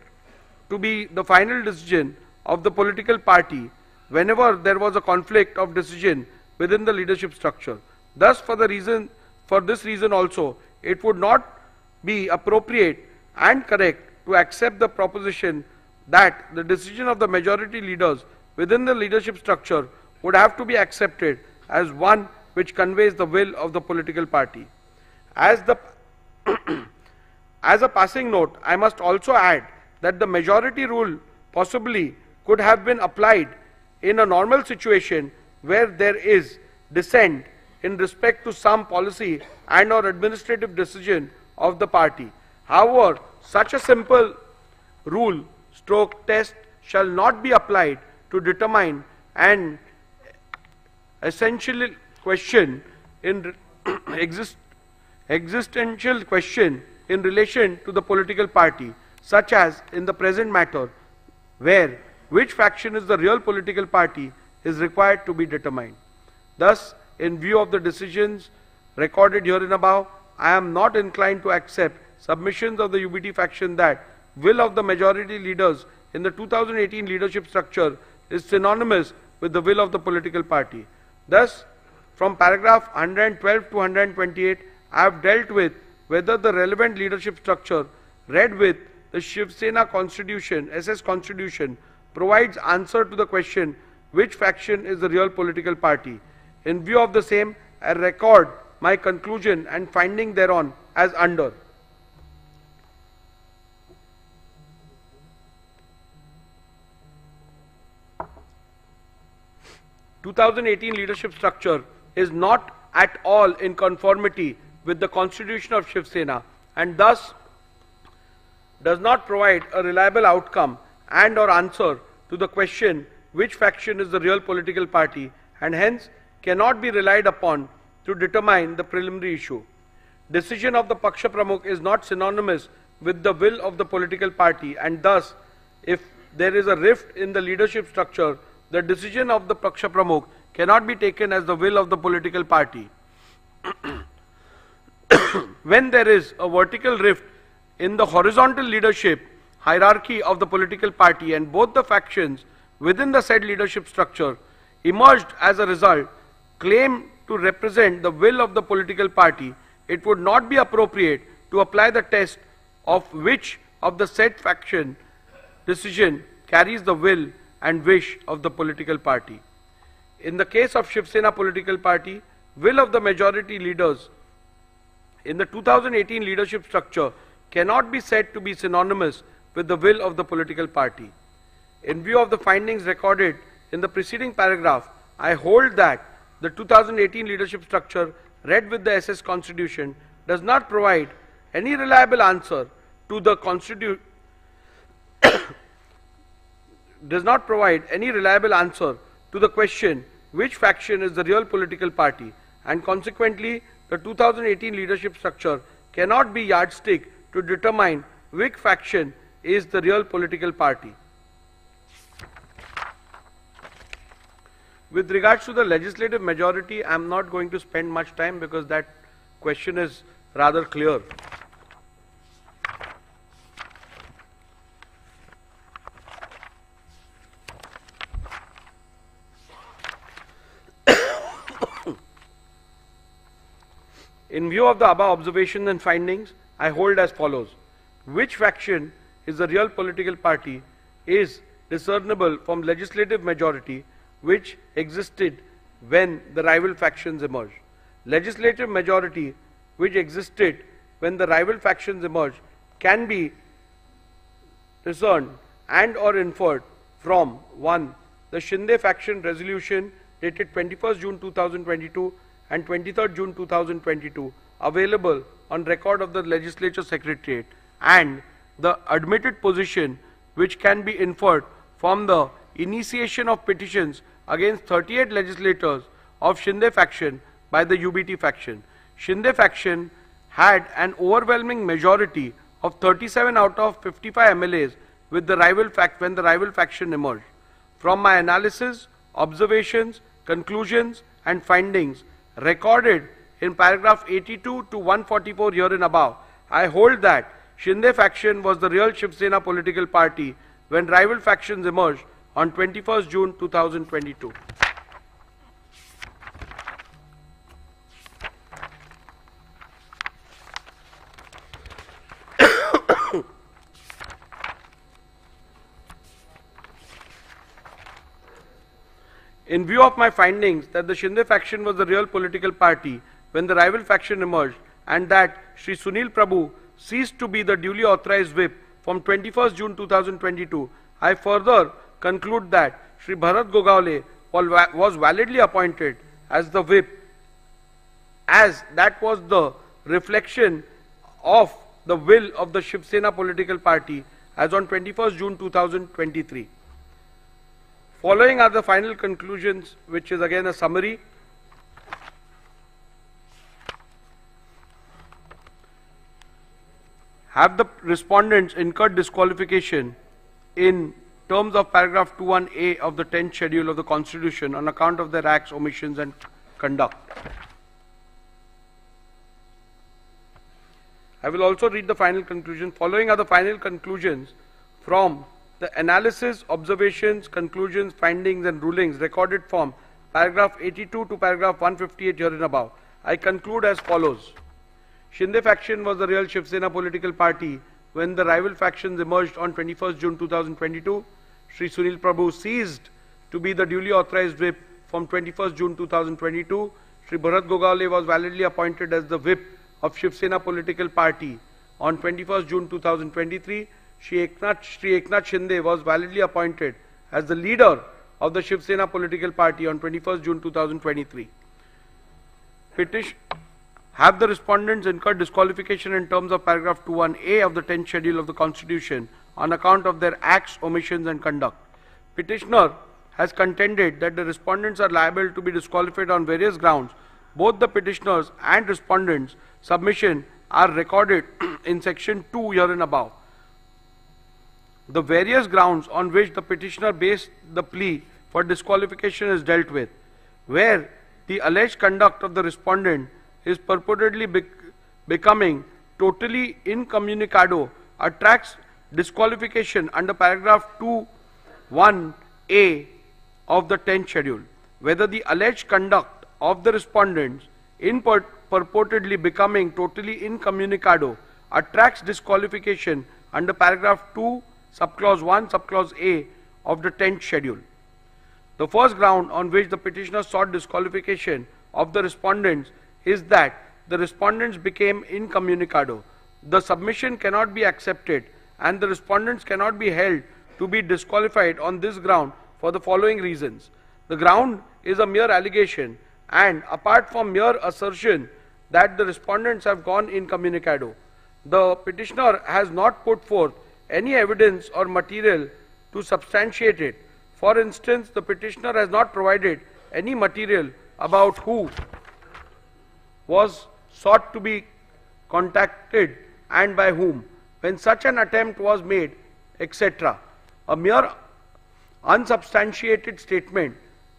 to be the final decision of the political party whenever there was a conflict of decision within the leadership structure. Thus, for this reason also, it would not be appropriate and correct to accept the proposition that the decision of the majority leaders within the leadership structure would have to be accepted as one which conveys the will of the political party. As a passing note, I must also add that the majority rule possibly could have been applied in a normal situation where there is dissent in respect to some policy and or administrative decision of the party. However, such a simple rule stroke test shall not be applied to determine an essential question in existential question in relation to the political party, such as in the present matter, where which faction is the real political party is required to be determined. Thus, in view of the decisions recorded herein above, I am not inclined to accept submissions of the UBT faction that will of the majority leaders in the 2018 leadership structure is synonymous with the will of the political party. Thus, from paragraph 112 to 128, I have dealt with whether the relevant leadership structure read with the Shiv Sena constitution, SS constitution, provides answer to the question which faction is the real political party. In view of the same, I record my conclusion and finding thereon as under. The 2018 leadership structure is not at all in conformity with the constitution of Shiv Sena and thus does not provide a reliable outcome and or answer to the question which faction is the real political party and hence cannot be relied upon to determine the preliminary issue. Decision of the Paksha Pramukh is not synonymous with the will of the political party and thus if there is a rift in the leadership structure, the decision of the Paksha Pramukh cannot be taken as the will of the political party. When there is a vertical rift in the horizontal leadership hierarchy of the political party and both the factions within the said leadership structure emerged as a result claim to represent the will of the political party, it would not be appropriate to apply the test of which of the said faction decision carries the will and wish of the political party. In the case of Shiv Sena political party, will of the majority leaders in the 2018 leadership structure cannot be said to be synonymous with the will of the political party. In view of the findings recorded in the preceding paragraph, I hold that the 2018 leadership structure read with the SS Constitution does not provide any reliable answer to the question which faction is the real political party and consequently the 2018 leadership structure cannot be yardstick to determine which faction is the real political party. With regards to the legislative majority, I am not going to spend much time because that question is rather clear. In view of the above observations and findings, I hold as follows. Which faction is the real political party is discernible from legislative majority which existed when the rival factions emerged. Legislative majority which existed when the rival factions emerged can be discerned and or inferred from 1. The Shinde faction resolution dated 21st June 2022 and 23rd June 2022 available on record of the Legislature Secretariat and the admitted position which can be inferred from the initiation of petitions against 38 legislators of Shinde faction by the UBT faction. Shinde faction had an overwhelming majority of 37 out of 55 MLAs with the rival when the rival faction emerged. From my analysis, observations, conclusions and findings recorded in paragraph 82 to 144 herein above, I hold that Shinde faction was the real Shiv Sena political party when rival factions emerged on 21st June 2022. In view of my findings that the Shinde faction was the real political party when the rival faction emerged and that Shri Sunil Prabhu ceased to be the duly authorized whip from 21st June 2022, I further conclude that Shri Bharat Gogaole was validly appointed as the whip, as that was the reflection of the will of the Shiv Sena political party as on 21st June 2023. Following are the final conclusions, which is again a summary. have the respondents incurred disqualification in terms of paragraph 21A of the 10th schedule of the Constitution on account of their acts, omissions and conduct. I will also read the final conclusion. Following are the final conclusions from the analysis, observations, conclusions, findings and rulings recorded from paragraph 82 to paragraph 158 herein above. I conclude as follows. Shinde faction was the real Shiv Sena political party when the rival factions emerged on 21st June 2022. Shri Sunil Prabhu ceased to be the duly authorized whip from 21st June 2022. Shri Bharat Gogale was validly appointed as the whip of Shiv Sena political party on 21st June 2023. Shri Eknath Shinde was validly appointed as the leader of the Shiv Sena political party on 21st June 2023. Have the respondents incurred disqualification in terms of paragraph 21A of the 10th schedule of the Constitution on account of their acts, omissions and conduct? Petitioner has contended that the respondents are liable to be disqualified on various grounds. Both the petitioners and respondents' submission are recorded in section 2 herein above. The various grounds on which the petitioner based the plea for disqualification is dealt with, where the alleged conduct of the respondent is purportedly becoming totally incommunicado, attracts disqualification under paragraph 2(1)(a) of the 10th schedule. Whether the alleged conduct of the respondents in purportedly becoming totally incommunicado attracts disqualification under paragraph 2 subclause 1 subclause A of the 10th schedule. The first ground on which the petitioner sought disqualification of the respondents is that the respondents became incommunicado. The submission cannot be accepted and the respondents cannot be held to be disqualified on this ground for the following reasons. The ground is a mere allegation, and apart from mere assertion that the respondents have gone incommunicado, the petitioner has not put forth any evidence or material to substantiate it. For instance, the petitioner has not provided any material about who was sought to be contacted and by whom, when such an attempt was made, etc. A mere unsubstantiated statement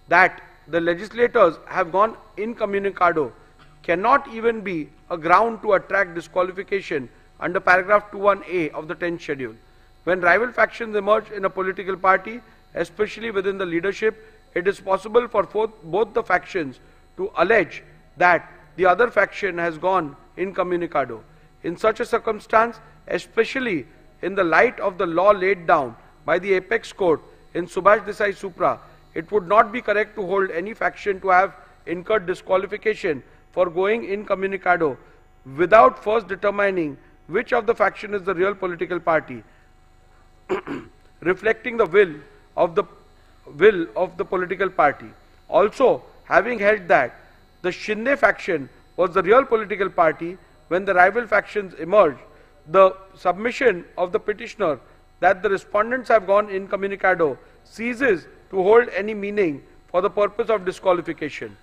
that the legislators have gone incommunicado cannot even be a ground to attract disqualification under paragraph 21A of the 10th schedule. When rival factions emerge in a political party, especially within the leadership, it is possible for both the factions to allege that the other faction has gone incommunicado. In such a circumstance, especially in the light of the law laid down by the apex court in Subhash Desai Supra, it would not be correct to hold any faction to have incurred disqualification for going incommunicado without first determining which of the faction is the real political party, reflecting the will of the political party. Also, having held that the Shinde faction was the real political party when the rival factions emerged, the submission of the petitioner that the respondents have gone incommunicado ceases to hold any meaning for the purpose of disqualification.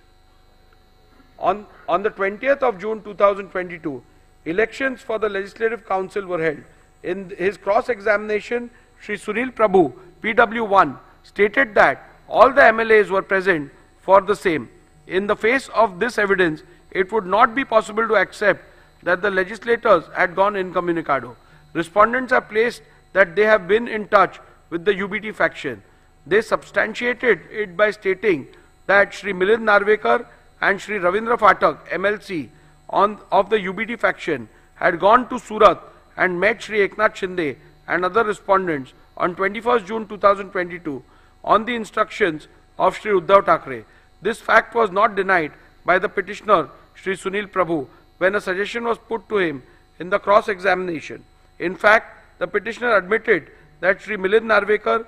On the 20th of June 2022, elections for the Legislative Council were held. In his cross-examination, Shri Sunil Prabhu, PW1, stated that all the MLAs were present for the same. In the face of this evidence, it would not be possible to accept that the legislators had gone incommunicado. Respondents have placed that they have been in touch with the UBT faction. They substantiated it by stating that Shri Milind Narvekar and Shri Ravindra Phatak, MLC, of the UBT faction had gone to Surat and met Shri Eknath Shinde and other respondents on 21st June 2022 on the instructions of Shri Uddhav Thackeray. This fact was not denied by the petitioner Shri Sunil Prabhu when a suggestion was put to him in the cross-examination. In fact, the petitioner admitted that Shri Milind Narvekar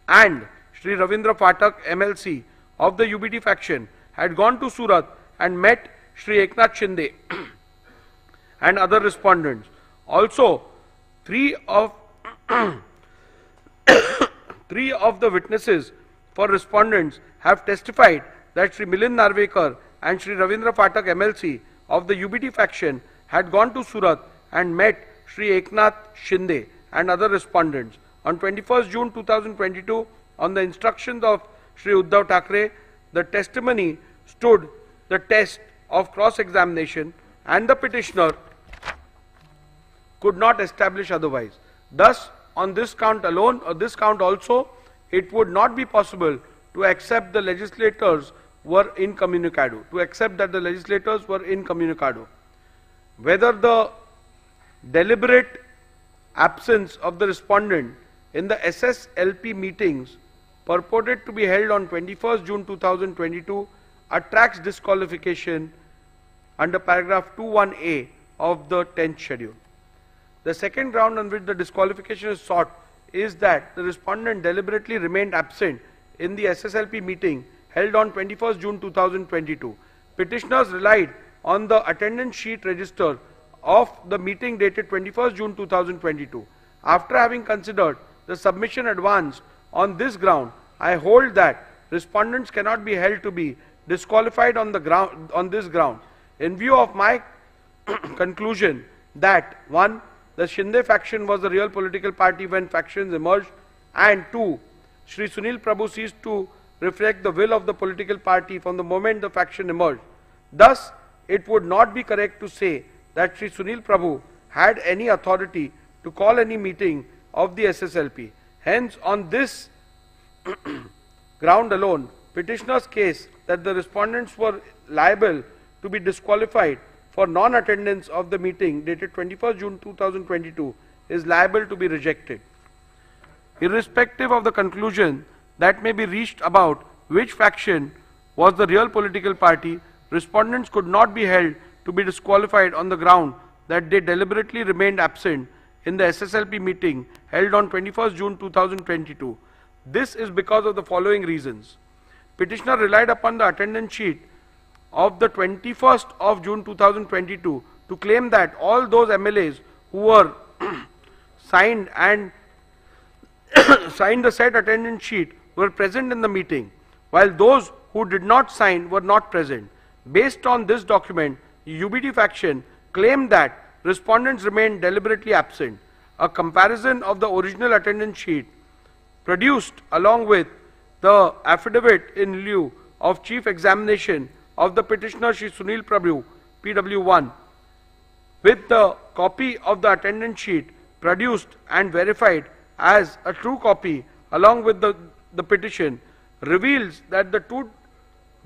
and Shri Ravindra Phatak, MLC, of the UBT faction had gone to Surat and met Shri Eknath Shinde and other respondents. Also, three of the witnesses for respondents have testified that Shri Milind Narvekar and Shri Ravindra Phatak, MLC, of the UBT faction had gone to Surat and met Shri Eknath Shinde and other respondents. On 21st June 2022, on the instructions of Shri Uddhav Thackeray, the testimony stood the test of cross-examination and the petitioner could not establish otherwise. Thus, on this count alone, or this count also, it would not be possible to accept the legislators were incommunicado, Whether the deliberate absence of the respondent in the SSLP meetings purported to be held on 21st June 2022 attracts disqualification under paragraph 21A of the 10th schedule. The second ground on which the disqualification is sought is that the respondent deliberately remained absent in the SSLP meeting held on 21st June 2022. Petitioners relied on the attendance sheet register of the meeting dated 21st June 2022. After having considered the submission advanced on this ground, I hold that respondents cannot be held to be disqualified on this ground. In view of my conclusion that 1. The Shinde faction was the real political party when factions emerged, and 2. Shri Sunil Prabhu ceased to reflect the will of the political party from the moment the faction emerged. Thus, it would not be correct to say that Shri Sunil Prabhu had any authority to call any meeting of the SSLP. Hence, on this ground alone, petitioner's case that the respondents were liable to be disqualified for non-attendance of the meeting dated 21st June 2022 is liable to be rejected. Irrespective of the conclusion that may be reached about which faction was the real political party, respondents could not be held to be disqualified on the ground that they deliberately remained absent in the SSLP meeting held on 21st June 2022. This is because of the following reasons. Petitioner relied upon the attendance sheet of the 21st of June 2022 to claim that all those MLAs who were signed the said attendance sheet were present in the meeting, while those who did not sign were not present. Based on this document, the UBD faction claimed that respondents remained deliberately absent. A comparison of the original attendance sheet produced along with the affidavit in lieu of chief examination of the petitioner Shri Sunil Prabhu, PW1, with the copy of the attendance sheet produced and verified as a true copy along with the petition, reveals that the two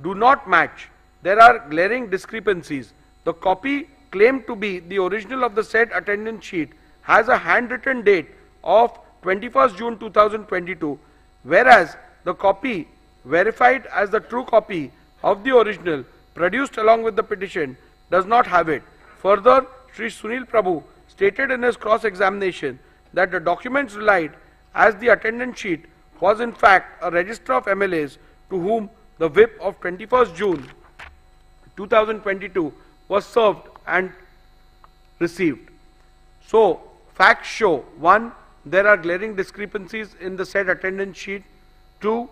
do not match. There are glaring discrepancies. The copy claimed to be the original of the said attendance sheet has a handwritten date of 21st June 2022, whereas the copy verified as the true copy of the original produced along with the petition does not have it. Further, Shri Sunil Prabhu stated in his cross-examination that the documents relied as the attendance sheet was in fact a register of MLAs to whom the whip of 21st June 2022 was served and received. So, facts show: 1. There are glaring discrepancies in the said attendance sheet. 2.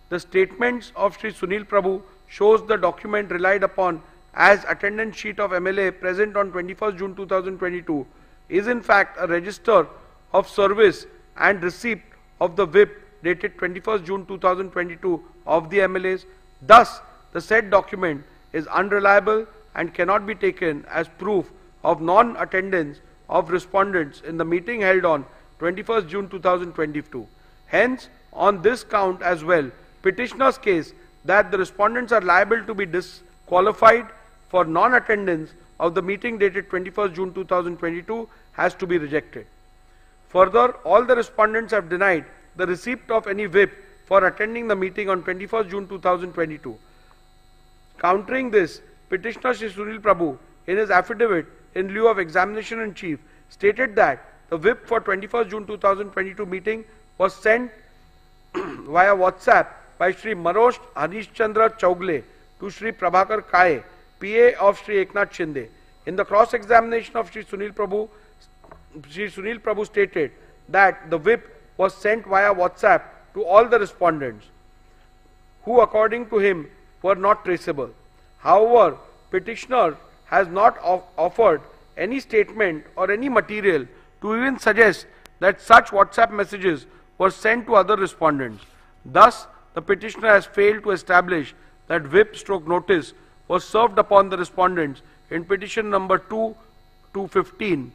The statements of Shri Sunil Prabhu shows the document relied upon as attendance sheet of MLA present on 21st June 2022 is in fact a register of service and receipt of the whip dated 21st June 2022 of the MLAs. Thus, the said document is unreliable and cannot be taken as proof of non-attendance of respondents in the meeting held on 21st June 2022. Hence, on this count as well, petitioner's case that the respondents are liable to be disqualified for non-attendance of the meeting dated 21st June 2022 has to be rejected. Further, all the respondents have denied the receipt of any whip for attending the meeting on 21st June 2022. Countering this, petitioner Shri Sunil Prabhu in his affidavit in lieu of examination in chief stated that the whip for 21st June 2022 meeting was sent via WhatsApp by Shri Marosh Harish Chandra Chaugle to Shri Prabhakar Kaye, PA of Shri Eknath Shinde. In the cross-examination of Shri Sunil Prabhu stated that the whip was sent via WhatsApp to all the respondents, who according to him were not traceable. However, petitioner has not offered any statement or any material to even suggest that such WhatsApp messages were sent to other respondents. Thus, the petitioner has failed to establish that whip/notice was served upon the respondents in petition number 2/15,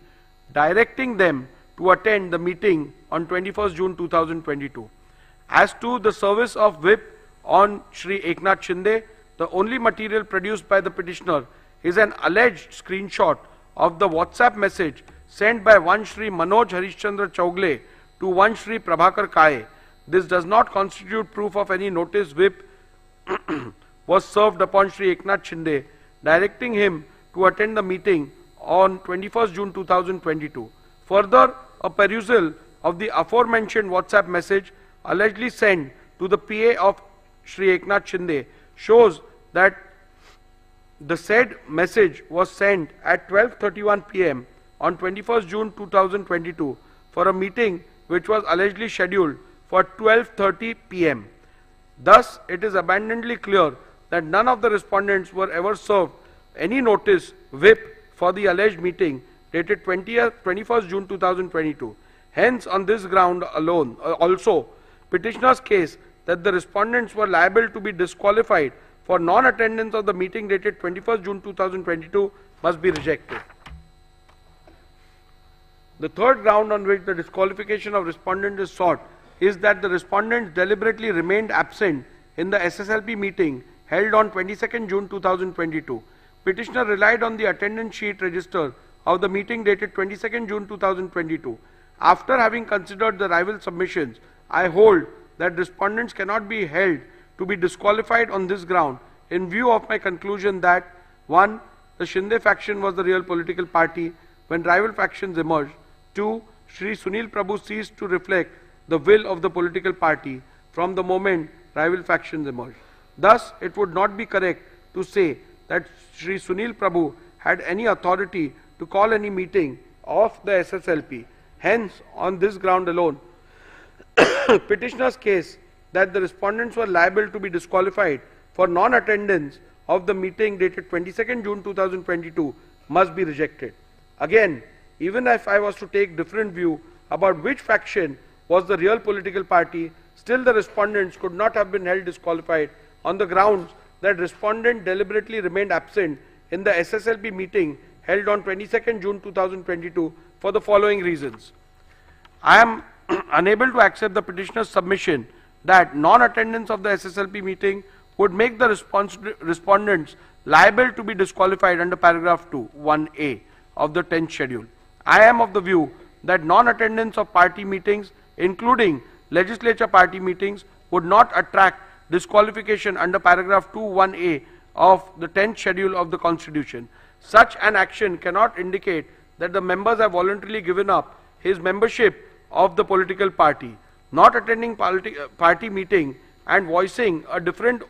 directing them to attend the meeting on 21st June 2022. As to the service of whip on Shri Eknath Shinde, the only material produced by the petitioner is an alleged screenshot of the WhatsApp message sent by one Shri Manoj Harishchandra Chaugle to one Shri Prabhakar Kaye. This does not constitute proof of any notice whip was served upon Shri Eknath Shinde, directing him to attend the meeting on 21st June 2022. Further, a perusal of the aforementioned WhatsApp message allegedly sent to the PA of Shri Eknath Shinde shows that the said message was sent at 12:31 p.m. on 21st June 2022 for a meeting which was allegedly scheduled for 12:30 p.m. Thus, it is abundantly clear that none of the respondents were ever served any notice whip for the alleged meeting dated 21st June 2022. Hence, on this ground alone, also, petitioner's case that the respondents were liable to be disqualified for non-attendance of the meeting dated 21st June 2022 must be rejected. The third ground on which the disqualification of respondent is sought is that the respondents deliberately remained absent in the SSLP meeting held on 22nd June 2022. Petitioner relied on the attendance sheet register of the meeting dated 22nd June 2022. After having considered the rival submissions, I hold that respondents cannot be held to be disqualified on this ground in view of my conclusion that 1. The Shinde faction was the real political party when rival factions emerged. 2. Shri Sunil Prabhu ceased to reflect the will of the political party from the moment rival factions emerged. Thus, it would not be correct to say that Shri Sunil Prabhu had any authority to call any meeting of the SSLP. Hence, on this ground alone, petitioner's case that the respondents were liable to be disqualified for non-attendance of the meeting dated 22nd June 2022 must be rejected. Again, even if I was to take different view about which faction was the real political party, still the respondents could not have been held disqualified on the grounds that respondent deliberately remained absent in the SSLP meeting held on 22nd June 2022 for the following reasons. I am unable to accept the petitioner's submission that non-attendance of the SSLP meeting would make the respondents liable to be disqualified under paragraph 2(1)(a) of the 10th schedule. I am of the view that non-attendance of party meetings, including legislature party meetings, would not attract disqualification under paragraph 2(1)(a) of the 10th schedule of the Constitution. Such an action cannot indicate that the members have voluntarily given up his membership of the political party. Not attending party meeting and voicing a difference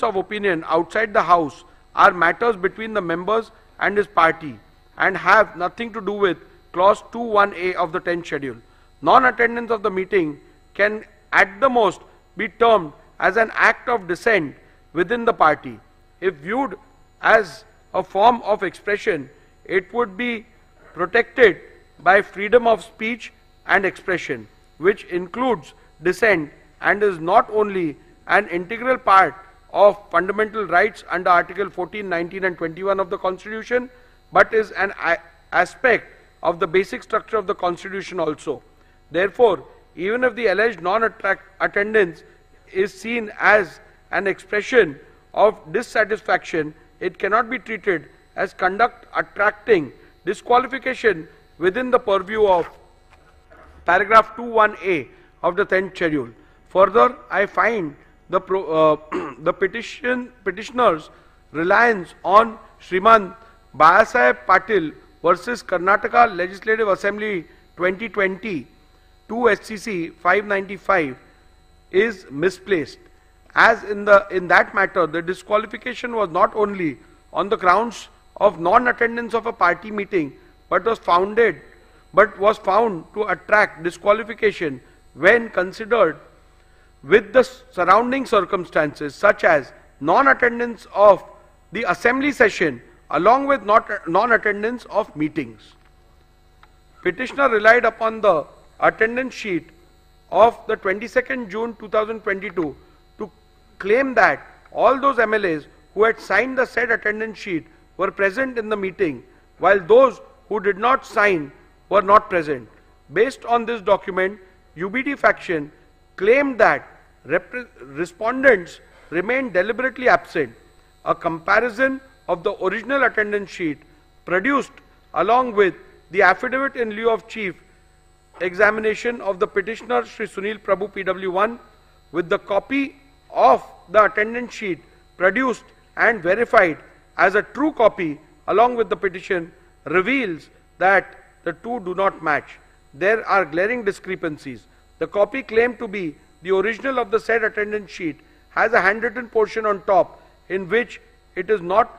of opinion outside the house are matters between the members and his party and have nothing to do with clause 2(1)(a) of the 10th schedule. Non-attendance of the meeting can at the most be termed as an act of dissent within the party. If viewed as a form of expression, it would be protected by freedom of speech and expression, which includes dissent and is not only an integral part of fundamental rights under Article 14, 19 and 21 of the Constitution, but is an aspect of the basic structure of the Constitution also. Therefore, even if the alleged non-attendance is seen as an expression of dissatisfaction, it cannot be treated as conduct attracting disqualification within the purview of paragraph 2(1)(a) of the 10th schedule. Further, I find the petitioner's reliance on Shriman Bayasaheb Patil versus Karnataka Legislative Assembly 2020 2 SCC 595 is misplaced, as in that matter the disqualification was not only on the grounds of non-attendance of a party meeting but was found to attract disqualification when considered with the surrounding circumstances, such as non-attendance of the assembly session along with non-attendance of meetings. Petitioner relied upon the attendance sheet of the 22nd June 2022 to claim that all those MLAs who had signed the said attendance sheet were present in the meeting, while those who did not sign were not present. Based on this document, UBD faction claimed that respondents remained deliberately absent. A comparison of the original attendance sheet produced along with the affidavit in lieu of chief examination of the petitioner Shri Sunil Prabhu PW1 with the copy of the attendance sheet produced and verified as a true copy along with the petition reveals that the two do not match. There are glaring discrepancies. The copy claimed to be the original of the said attendance sheet has a handwritten portion on top in which it is not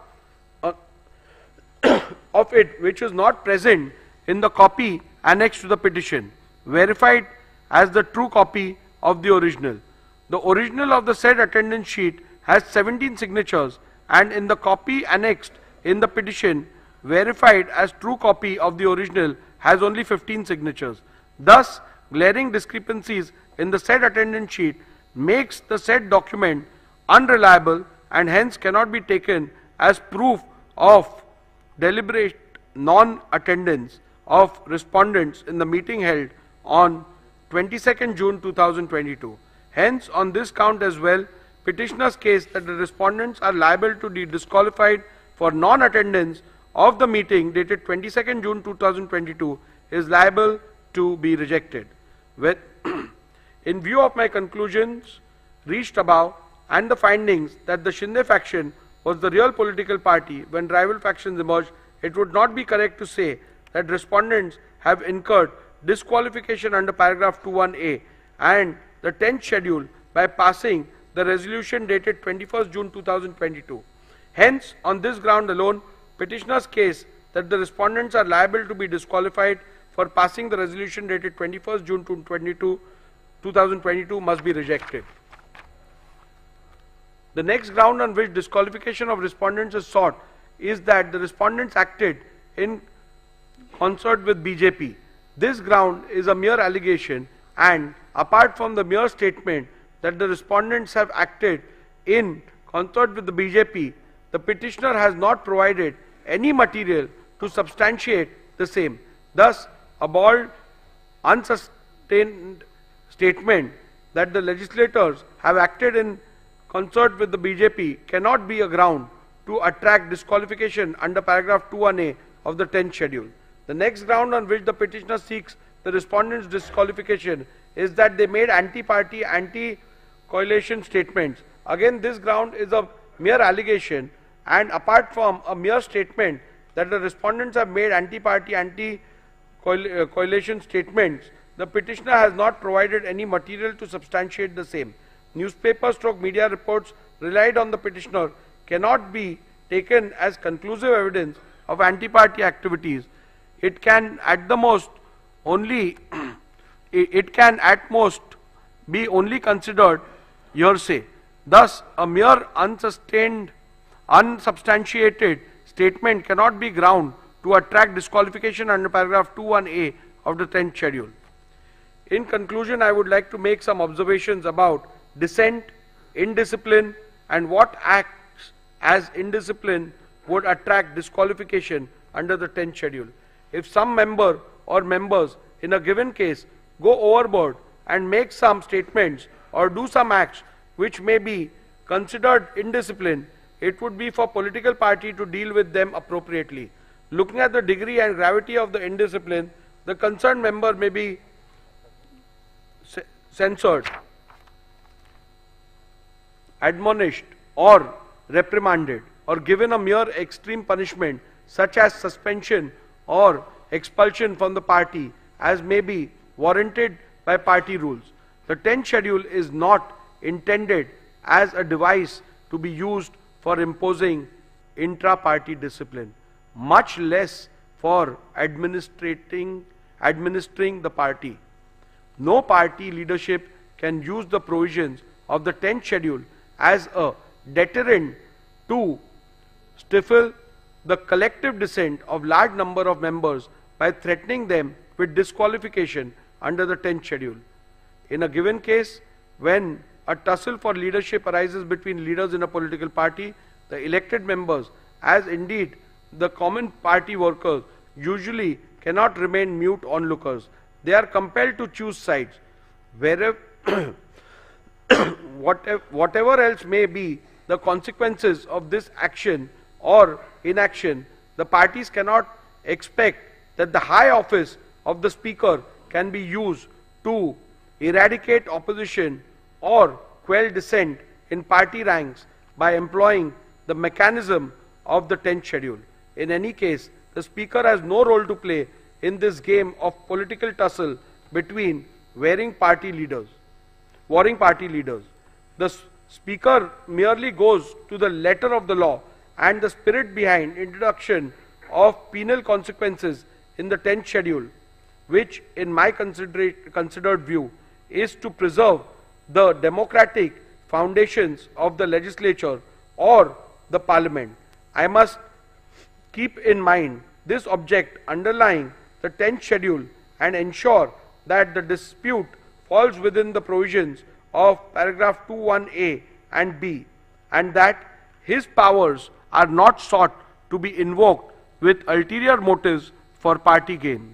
which is not present in the copy annexed to the petition, verified as the true copy of the original. The original of the said attendance sheet has 17 signatures, and in the copy annexed in the petition, verified as true copy of the original, has only 15 signatures. Thus, glaring discrepancies in the said attendance sheet makes the said document unreliable and hence cannot be taken as proof of deliberate non-attendance of respondents in the meeting held on 22nd June 2022. Hence, on this count as well, petitioner's case that the respondents are liable to be disqualified for non-attendance of the meeting dated 22nd June 2022 is liable to be rejected. In view of my conclusions reached above and the findings that the Shinde faction was the real political party when rival factions emerged, it would not be correct to say that respondents have incurred disqualification under paragraph 21A and the 10th schedule by passing the resolution dated 21st June 2022. Hence, on this ground alone, petitioner's case that the respondents are liable to be disqualified for passing the resolution dated 21st June 2022 must be rejected. The next ground on which disqualification of respondents is sought is that the respondents acted in concert with BJP. This ground is a mere allegation, and apart from the mere statement that the respondents have acted in concert with the BJP, the petitioner has not provided any material to substantiate the same. Thus, a bald, unsustained statement that the legislators have acted in concert with the BJP cannot be a ground to attract disqualification under paragraph 21A of the 10th schedule. The next ground on which the petitioner seeks the respondents' disqualification is that they made anti-party, anti-coalition statements. Again, this ground is a mere allegation, and apart from a mere statement that the respondents have made anti-party, anti-coalition statements, the petitioner has not provided any material to substantiate the same. Newspaper/media reports relied on the petitioner cannot be taken as conclusive evidence of anti-party activities. It can at the most only be only considered hearsay. Thus, a mere unsubstantiated statement cannot be ground to attract disqualification under paragraph 21A of the 10th schedule. In conclusion, I would like to make some observations about dissent, indiscipline, and what acts as indiscipline would attract disqualification under the 10th schedule. If some member or members in a given case go overboard and make some statements or do some acts which may be considered indiscipline, it would be for political party to deal with them appropriately. Looking at the degree and gravity of the indiscipline, the concerned member may be censored, admonished, or reprimanded, or given a mere extreme punishment such as suspension or expulsion from the party as may be warranted by party rules. The 10th schedule is not intended as a device to be used for imposing intra-party discipline, much less for administering the party. No party leadership can use the provisions of the 10th schedule as a deterrent to stifle the collective dissent of large number of members by threatening them with disqualification under the 10th schedule. In a given case, when a tussle for leadership arises between leaders in a political party, the elected members, as indeed the common party workers, usually cannot remain mute onlookers. They are compelled to choose sides. Wherever whatever else may be the consequences of this action or inaction, the parties cannot expect that the high office of the Speaker can be used to eradicate opposition or quell dissent in party ranks by employing the mechanism of the 10th schedule. In any case, the Speaker has no role to play in this game of political tussle between warring party leaders. The Speaker merely goes to the letter of the law and the spirit behind introduction of penal consequences in the 10th schedule, which in my considered view is to preserve the democratic foundations of the legislature or the parliament. I must keep in mind this object underlying the 10th schedule and ensure that the dispute falls within the provisions of paragraph 21A and B, and that his powers are not sought to be invoked with ulterior motives for party gain.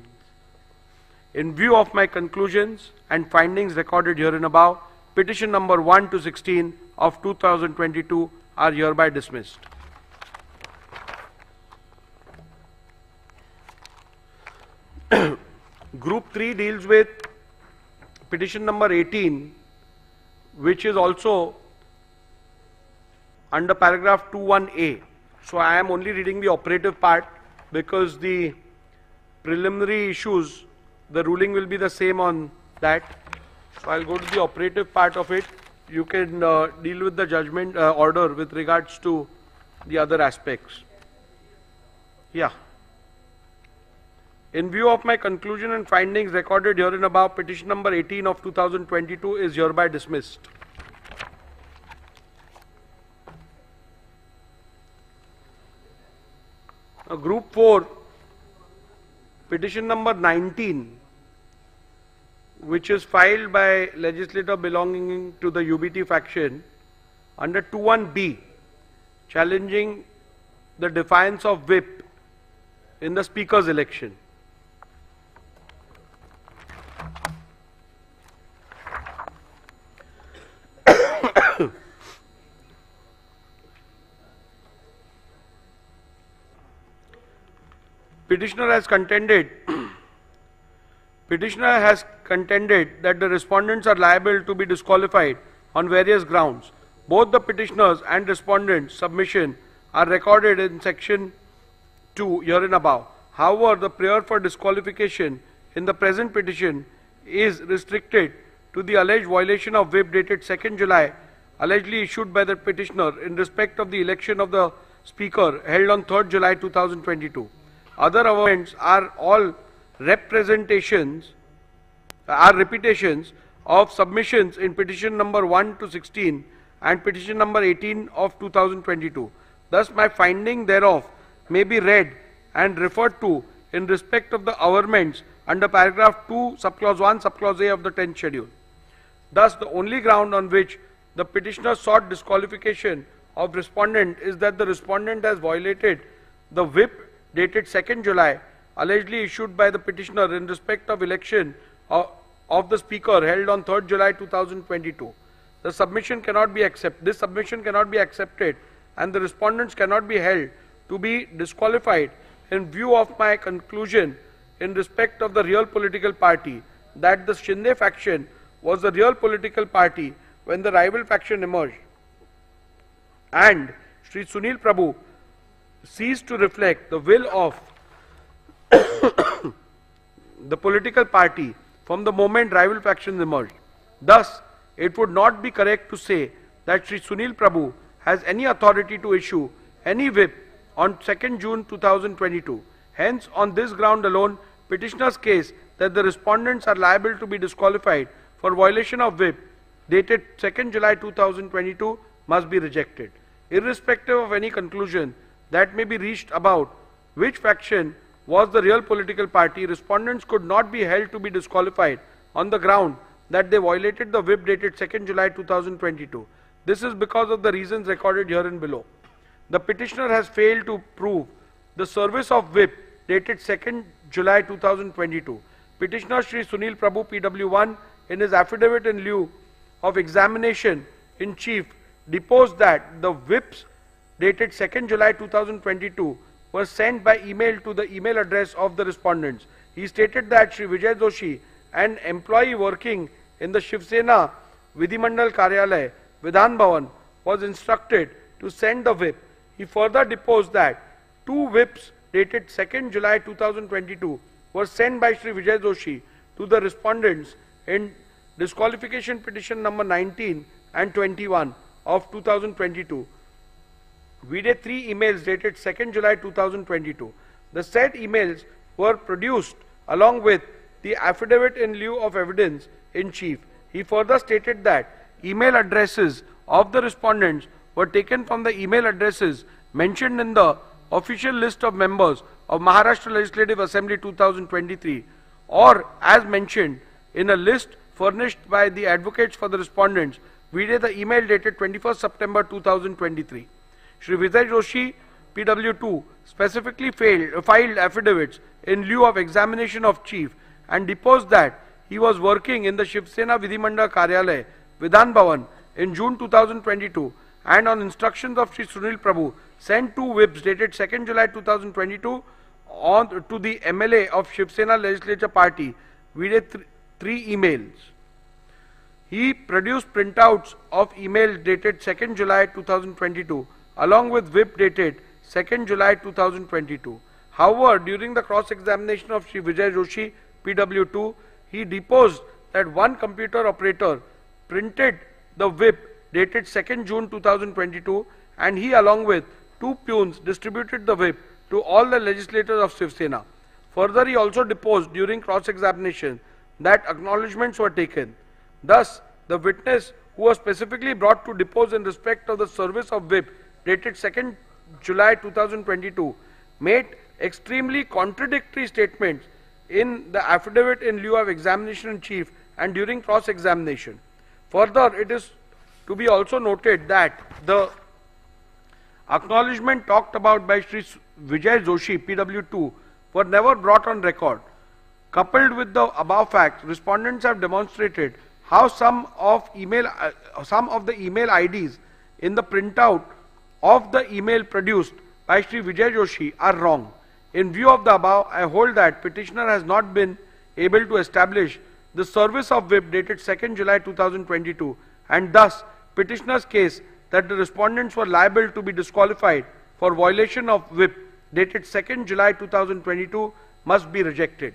In view of my conclusions and findings recorded herein above, petition number 1 to 16 of 2022 are hereby dismissed. Group 3 deals with petition number 18, which is also under paragraph 21A. So I am only reading the operative part because the preliminary issues, the ruling will be the same on that. So I'll go to the operative part of it. You can deal with the judgment order with regards to the other aspects. Yeah. In view of my conclusion and findings recorded herein above, petition number 18 of 2022 is hereby dismissed. Group 4, petition number 19, which is filed by legislator belonging to the UBT faction under 21B, challenging the defiance of whip in the Speaker's election. Petitioner has contended that the respondents are liable to be disqualified on various grounds. Both the petitioners and respondents' submission are recorded in section 2 herein above. However, the prayer for disqualification in the present petition is restricted to the alleged violation of whip dated 2nd July, allegedly issued by the petitioner in respect of the election of the Speaker held on 3rd July 2022. Other amendments are all repetitions of submissions in petition number 1 to 16 and petition number 18 of 2022. Thus, my finding thereof may be read and referred to in respect of the amendments under paragraph 2, subclause 1, subclause A of the 10th schedule. Thus, the only ground on which the petitioner sought disqualification of respondent is that the respondent has violated the whip dated 2nd July, allegedly issued by the petitioner in respect of election of the Speaker held on 3rd July 2022. This submission cannot be accepted and the respondents cannot be held to be disqualified in view of my conclusion in respect of the real political party that the Shinde faction was the real political party when the rival faction emerged, and Sri Sunil Prabhu ceased to reflect the will of the political party from the moment rival factions emerged. Thus, it would not be correct to say that Sri Sunil Prabhu has any authority to issue any whip on 2nd June 2022. Hence, on this ground alone, petitioner's case that the respondents are liable to be disqualified for violation of whip dated 2nd July 2022 must be rejected. Irrespective of any conclusion that may be reached about which faction was the real political party, respondents could not be held to be disqualified on the ground that they violated the whip dated 2nd July 2022. This is because of the reasons recorded here and below. The petitioner has failed to prove the service of whip dated 2nd July 2022. Petitioner Shri Sunil Prabhu PW1 in his affidavit in lieu of examination in chief deposed that the whips dated 2nd July 2022 were sent by email to the email address of the respondents. He stated that Shri Vijay Joshi, an employee working in the Shiv Sena Vidhimandal Karyalay, Vidhan Bhavan, was instructed to send the whip. He further deposed that 2 whips dated 2nd July 2022 were sent by Shri Vijay Joshi to the respondents in disqualification petition number 19 and 21 of 2022. We did 3 emails dated 2nd July 2022. The said emails were produced along with the affidavit in lieu of evidence in chief. He further stated that email addresses of the respondents were taken from the email addresses mentioned in the official list of members of Maharashtra Legislative Assembly 2023 or as mentioned in a list furnished by the advocates for the respondents. We did the email dated 21st September 2023. Shri Vijay Joshi PW2 specifically filed affidavits in lieu of examination of chief and deposed that he was working in the Shiv Sena Vidhimandal Karyalay, Vidhan Bhavan in June 2022 and on instructions of Shri Sunil Prabhu sent 2 whips dated 2nd July 2022 to the MLA of Shiv Sena Legislature Party. We did 3 emails. He produced printouts of email dated 2nd July 2022 along with whip dated 2nd July 2022. However, during the cross-examination of Shri Vijay Joshi PW2, he deposed that one computer operator printed the whip dated 2nd June 2022 and he along with 2 peons distributed the whip to all the legislators of Shiv Sena. Further, he also deposed during cross-examination that acknowledgements were taken. Thus, the witness who was specifically brought to depose in respect of the service of whip dated 2nd July 2022 made extremely contradictory statements in the affidavit in lieu of examination in chief and during cross-examination. Further, it is to be also noted that the acknowledgement talked about by Shri Vijay Joshi PW2 were never brought on record. Coupled with the above facts, respondents have demonstrated how some of the email IDs in the printout of the email produced by Shri Vijay Joshi are wrong. In view of the above, I hold that petitioner has not been able to establish the service of whip dated 2nd July 2022 and thus petitioner's case that the respondents were liable to be disqualified for violation of whip dated 2nd July 2022 must be rejected.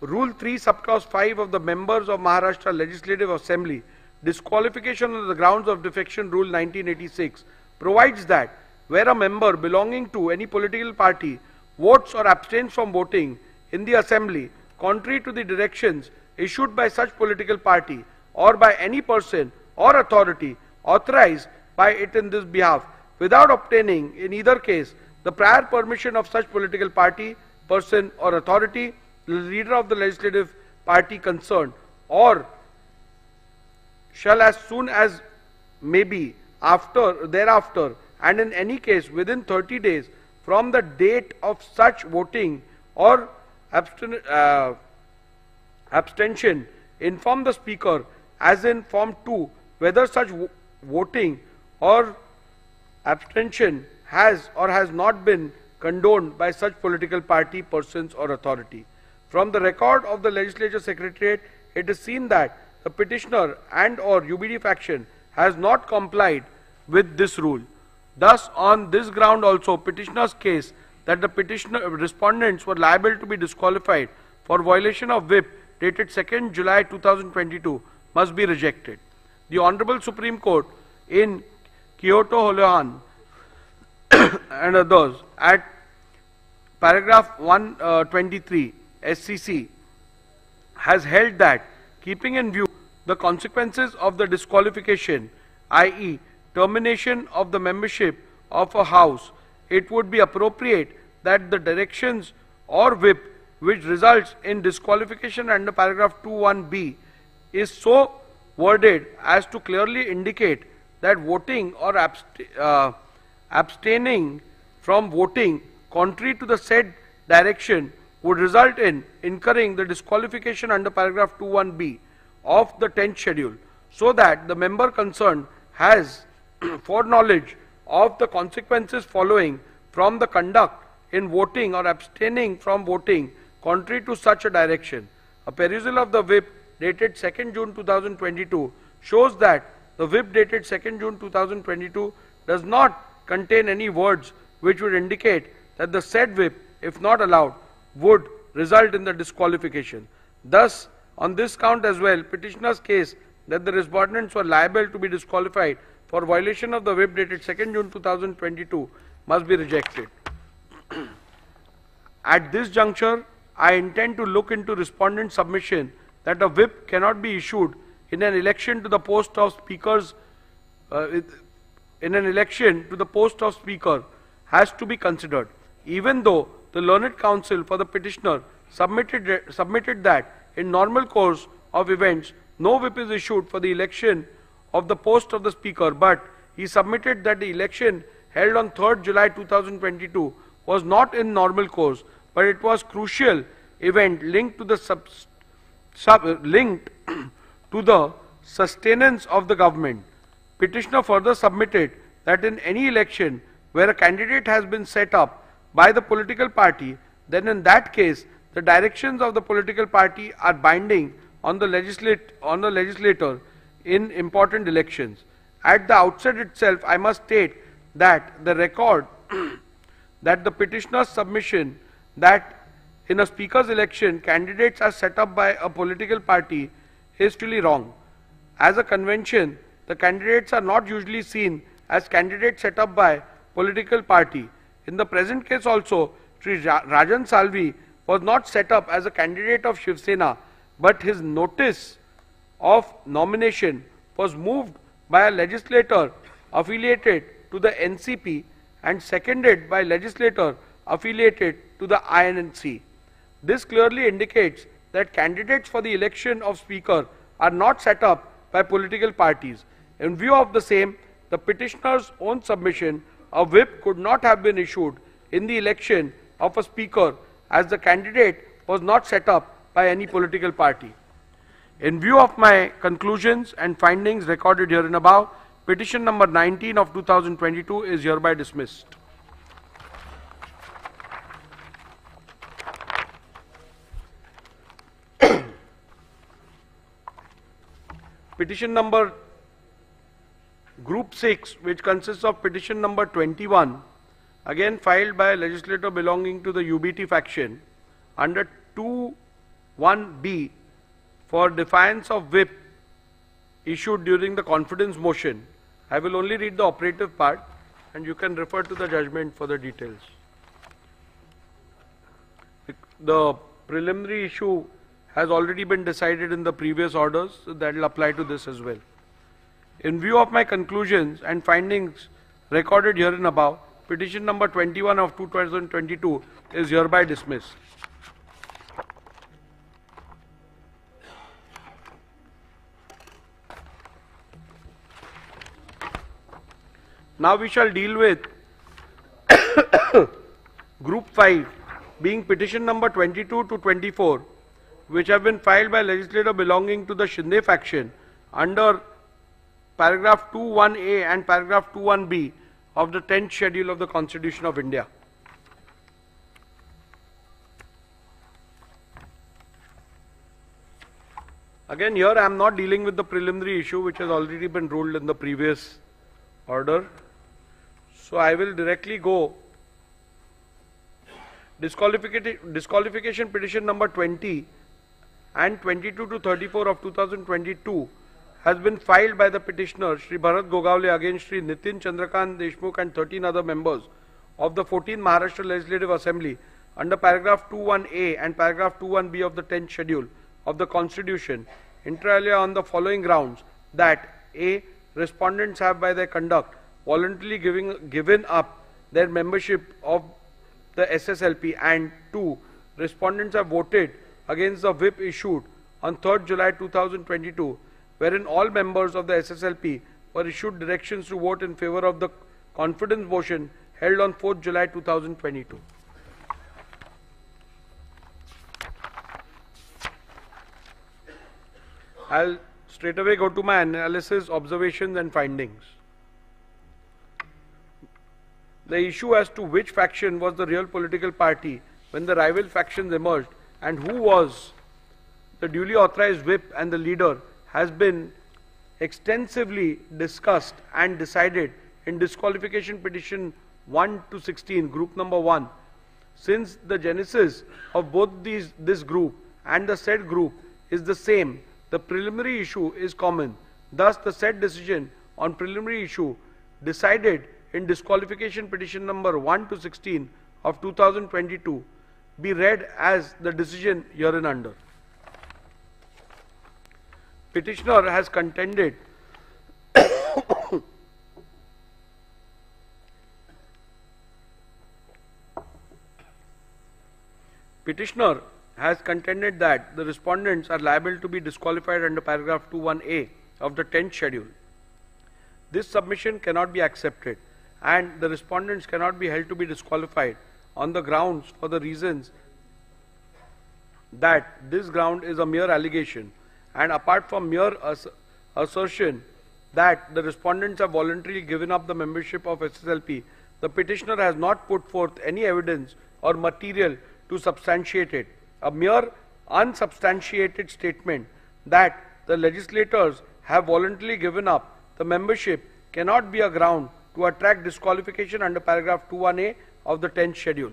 Rule 3 subclause 5 of the members of Maharashtra Legislative Assembly disqualification on the grounds of defection rule 1986 provides that where a member belonging to any political party votes or abstains from voting in the assembly contrary to the directions issued by such political party or by any person or authority authorized by it in this behalf without obtaining in either case the prior permission of such political party, person or authority, the leader of the legislative party concerned, or shall as soon as may be thereafter and in any case within 30 days from the date of such voting or abstention inform the speaker as in form 2 whether such voting or abstention has or has not been condoned by such political party, persons or authority. From the record of the Legislature Secretariat, it is seen that the petitioner and or UBD faction has not complied with this rule. Thus, on this ground also, petitioner's case that the respondents were liable to be disqualified for violation of whip dated 2nd July 2022 must be rejected. The Honorable Supreme Court in Kyoto Holohan and others at paragraph 123 SCC has held that keeping in view the consequences of the disqualification, i.e. termination of the membership of a house it would be appropriate that the directions or whip which results in disqualification under paragraph 21B is so worded as to clearly indicate that voting or abstaining from voting contrary to the said direction would result in incurring the disqualification under paragraph 21B of the 10th schedule, so that the member concerned has foreknowledge of the consequences following from the conduct in voting or abstaining from voting contrary to such a direction. A perusal of the whip dated 2nd June 2022 shows that the whip dated 2nd June 2022 does not contain any words which would indicate that the said whip, if not allowed, would result in the disqualification. Thus, on this count as well, petitioner's case that the respondents were liable to be disqualified for violation of the whip dated 2nd June 2022 must be rejected. At this juncture, I intend to look into respondent's submission that a whip cannot be issued in an election to the post of speakers has to be considered, even though the learned counsel for the petitioner submitted that in normal course of events no whip is issued for the election of the post of the speaker, but he submitted that the election held on 3rd July 2022 was not in normal course, but it was crucial event linked to the sustenance of the government. Petitioner further submitted that in any election where a candidate has been set up by the political party, then in that case the directions of the political party are binding on the legislator in important elections. At the outset itself, I must state that the record that the petitioner's submission that in a speaker's election candidates are set up by a political party is truly wrong. As a convention, the candidates are not usually seen as candidates set up by political party. In the present case also, Sri Rajan Salvi was not set up as a candidate of Shiv Sena, but his notice of nomination was moved by a legislator affiliated to the NCP and seconded by legislator affiliated to the INC. This clearly indicates that candidates for the election of speaker are not set up by political parties. In view of the same, the petitioner's own submission, a whip could not have been issued in the election of a speaker as the candidate was not set up by any political party. In view of my conclusions and findings recorded herein above, petition number 19 of 2022 is hereby dismissed. Petition number Group 6, which consists of petition number 21, again filed by a legislator belonging to the UBT faction under 2(1)(b) for defiance of whip issued during the confidence motion. I will only read the operative part and you can refer to the judgment for the details. The preliminary issue has already been decided in the previous orders, so that will apply to this as well. In view of my conclusions and findings recorded herein above, petition number 21 of 2022 is hereby dismissed. Now we shall deal with Group 5, being petition number 22 to 24, which have been filed by legislator belonging to the Shinde faction under paragraph 2(1)(a) and paragraph 2(1)(b) of the 10th schedule of the Constitution of India. Again, here I am not dealing with the preliminary issue which has already been ruled in the previous order. So I will directly go. Disqualification petition number 20 and 22 to 34 of 2022 has been filed by the petitioner Shri Bharat Gogawale against Shri Nitin Chandrakant Deshmukh and 13 other members of the 14th Maharashtra Legislative Assembly under paragraph 2(1)(a) and paragraph 2(1)(b) of the 10th schedule of the Constitution, inter alia on the following grounds: that a. Respondents have by their conduct voluntarily given up their membership of the SSLP, and 2. Respondents have voted against the whip issued on 3rd July 2022, wherein all members of the SSLP were issued directions to vote in favor of the confidence motion held on 4th July 2022. I'll straight away go to my analysis, observations and findings. The issue as to which faction was the real political party when the rival factions emerged and who was the duly authorized whip and the leader has been extensively discussed and decided in disqualification petition 1 to 16, group number 1. Since the genesis of both this group and the said group is the same, the preliminary issue is common. Thus, the said decision on preliminary issue decided in disqualification petition number 1 to 16 of 2022 be read as the decision hereunder. Petitioner has contended Petitioner has contended that the respondents are liable to be disqualified under paragraph 21A of the 10th schedule. This submission cannot be accepted and the respondents cannot be held to be disqualified on the grounds for the reasons that this ground is a mere allegation, and apart from mere assertion that the respondents have voluntarily given up the membership of SSLP, the petitioner has not put forth any evidence or material to substantiate it. A mere unsubstantiated statement that the legislators have voluntarily given up the membership cannot be a ground to attract disqualification under paragraph 21A of the 10th schedule.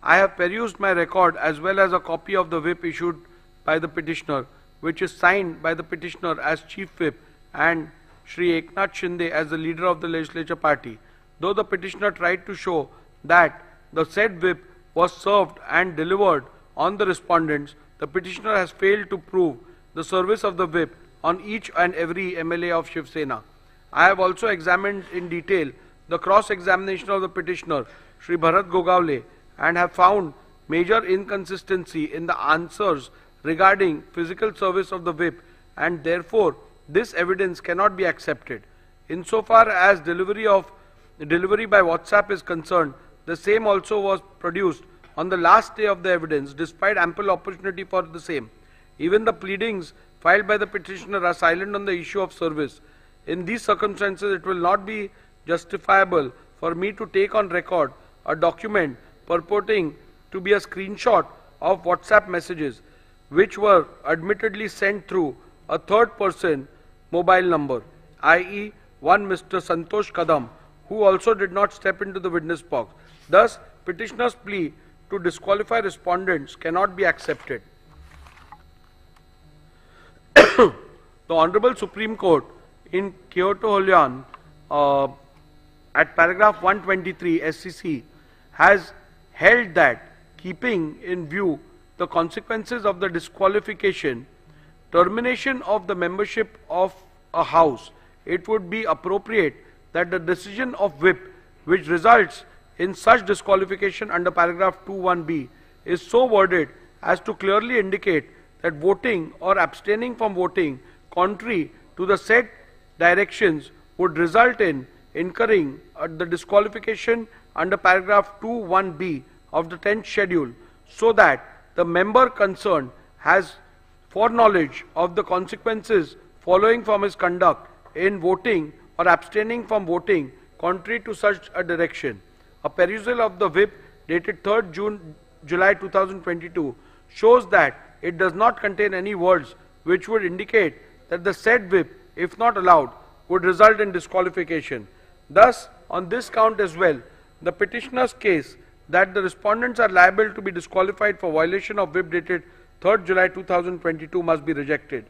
I have perused my record as well as a copy of the whip issued by the petitioner, which is signed by the petitioner as Chief Whip and Shri Eknath Shinde as the leader of the legislature party. Though the petitioner tried to show that the said whip was served and delivered on the respondents, the petitioner has failed to prove the service of the whip on each and every MLA of Shiv Sena. I have also examined in detail the cross-examination of the petitioner, Shri Bharat Gogavle, and have found major inconsistency in the answers regarding physical service of the whip, and therefore this evidence cannot be accepted. Insofar as delivery by WhatsApp is concerned, the same also was produced on the last day of the evidence despite ample opportunity for the same. Even the pleadings filed by the petitioner are silent on the issue of service. In these circumstances, it will not be justifiable for me to take on record a document purporting to be a screenshot of WhatsApp messages which were admittedly sent through a third person mobile number, i.e. one Mr. Santosh Kadam, who also did not step into the witness box. Thus, petitioner's plea to disqualify respondents cannot be accepted. The Honorable Supreme Court in Kyoto Holion at paragraph 123 SCC has held that, keeping in view the consequences of the disqualification, termination of the membership of a house, it would be appropriate that the decision of whip which results in such disqualification under paragraph 21B is so worded as to clearly indicate that voting or abstaining from voting contrary to the said directions would result in incurring the disqualification under paragraph 21B of the 10th schedule, so that the member concerned has foreknowledge of the consequences following from his conduct in voting or abstaining from voting contrary to such a direction. A perusal of the whip dated 3rd July 2022 shows that it does not contain any words which would indicate that the said whip, if not allowed, would result in disqualification. Thus, on this count as well, the petitioner's case that the respondents are liable to be disqualified for violation of whip dated 3rd July 2022 must be rejected.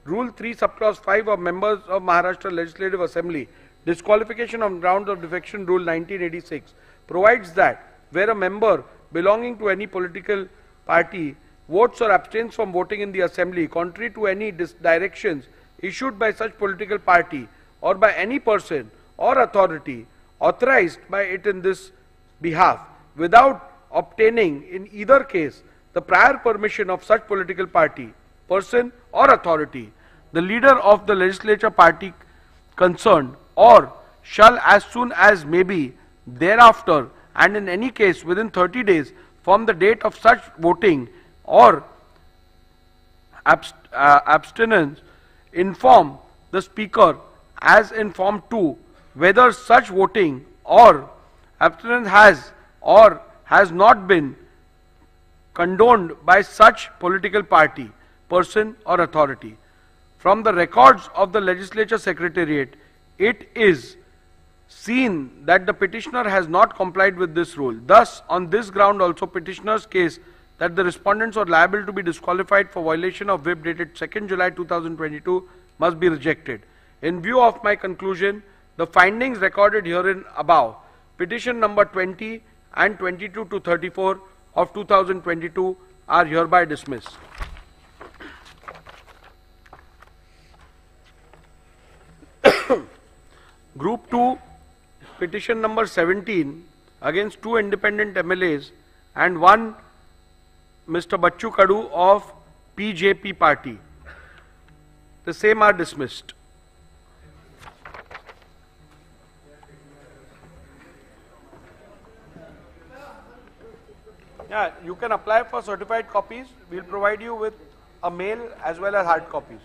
Rule 3 subclause 5 of members of Maharashtra Legislative Assembly, disqualification on grounds of defection rule 1986, provides that where a member belonging to any political party votes or abstains from voting in the assembly contrary to any directions issued by such political party or by any person or authority authorized by it in this behalf without obtaining in either case the prior permission of such political party, person or authority, the leader of the legislature party concerned, or shall as soon as may be thereafter and in any case within 30 days from the date of such voting or abstinence inform the speaker as in form 2 whether such voting or abstinence has or has not been condoned by such political party, person or authority. From the records of the legislature secretariat, it is seen that the petitioner has not complied with this rule. Thus, on this ground also petitioner's case that the respondents are liable to be disqualified for violation of whip dated 2nd July 2022 must be rejected. In view of my conclusion, the findings recorded herein above, petition number 20 and 22 to 34 of 2022 are hereby dismissed. Group 2, petition number 17 against 2 independent MLAs and 1 Mr. Bachchu Kadu of PJP party. The same are dismissed. Yeah, you can apply for certified copies. We will provide you with a mail as well as hard copies.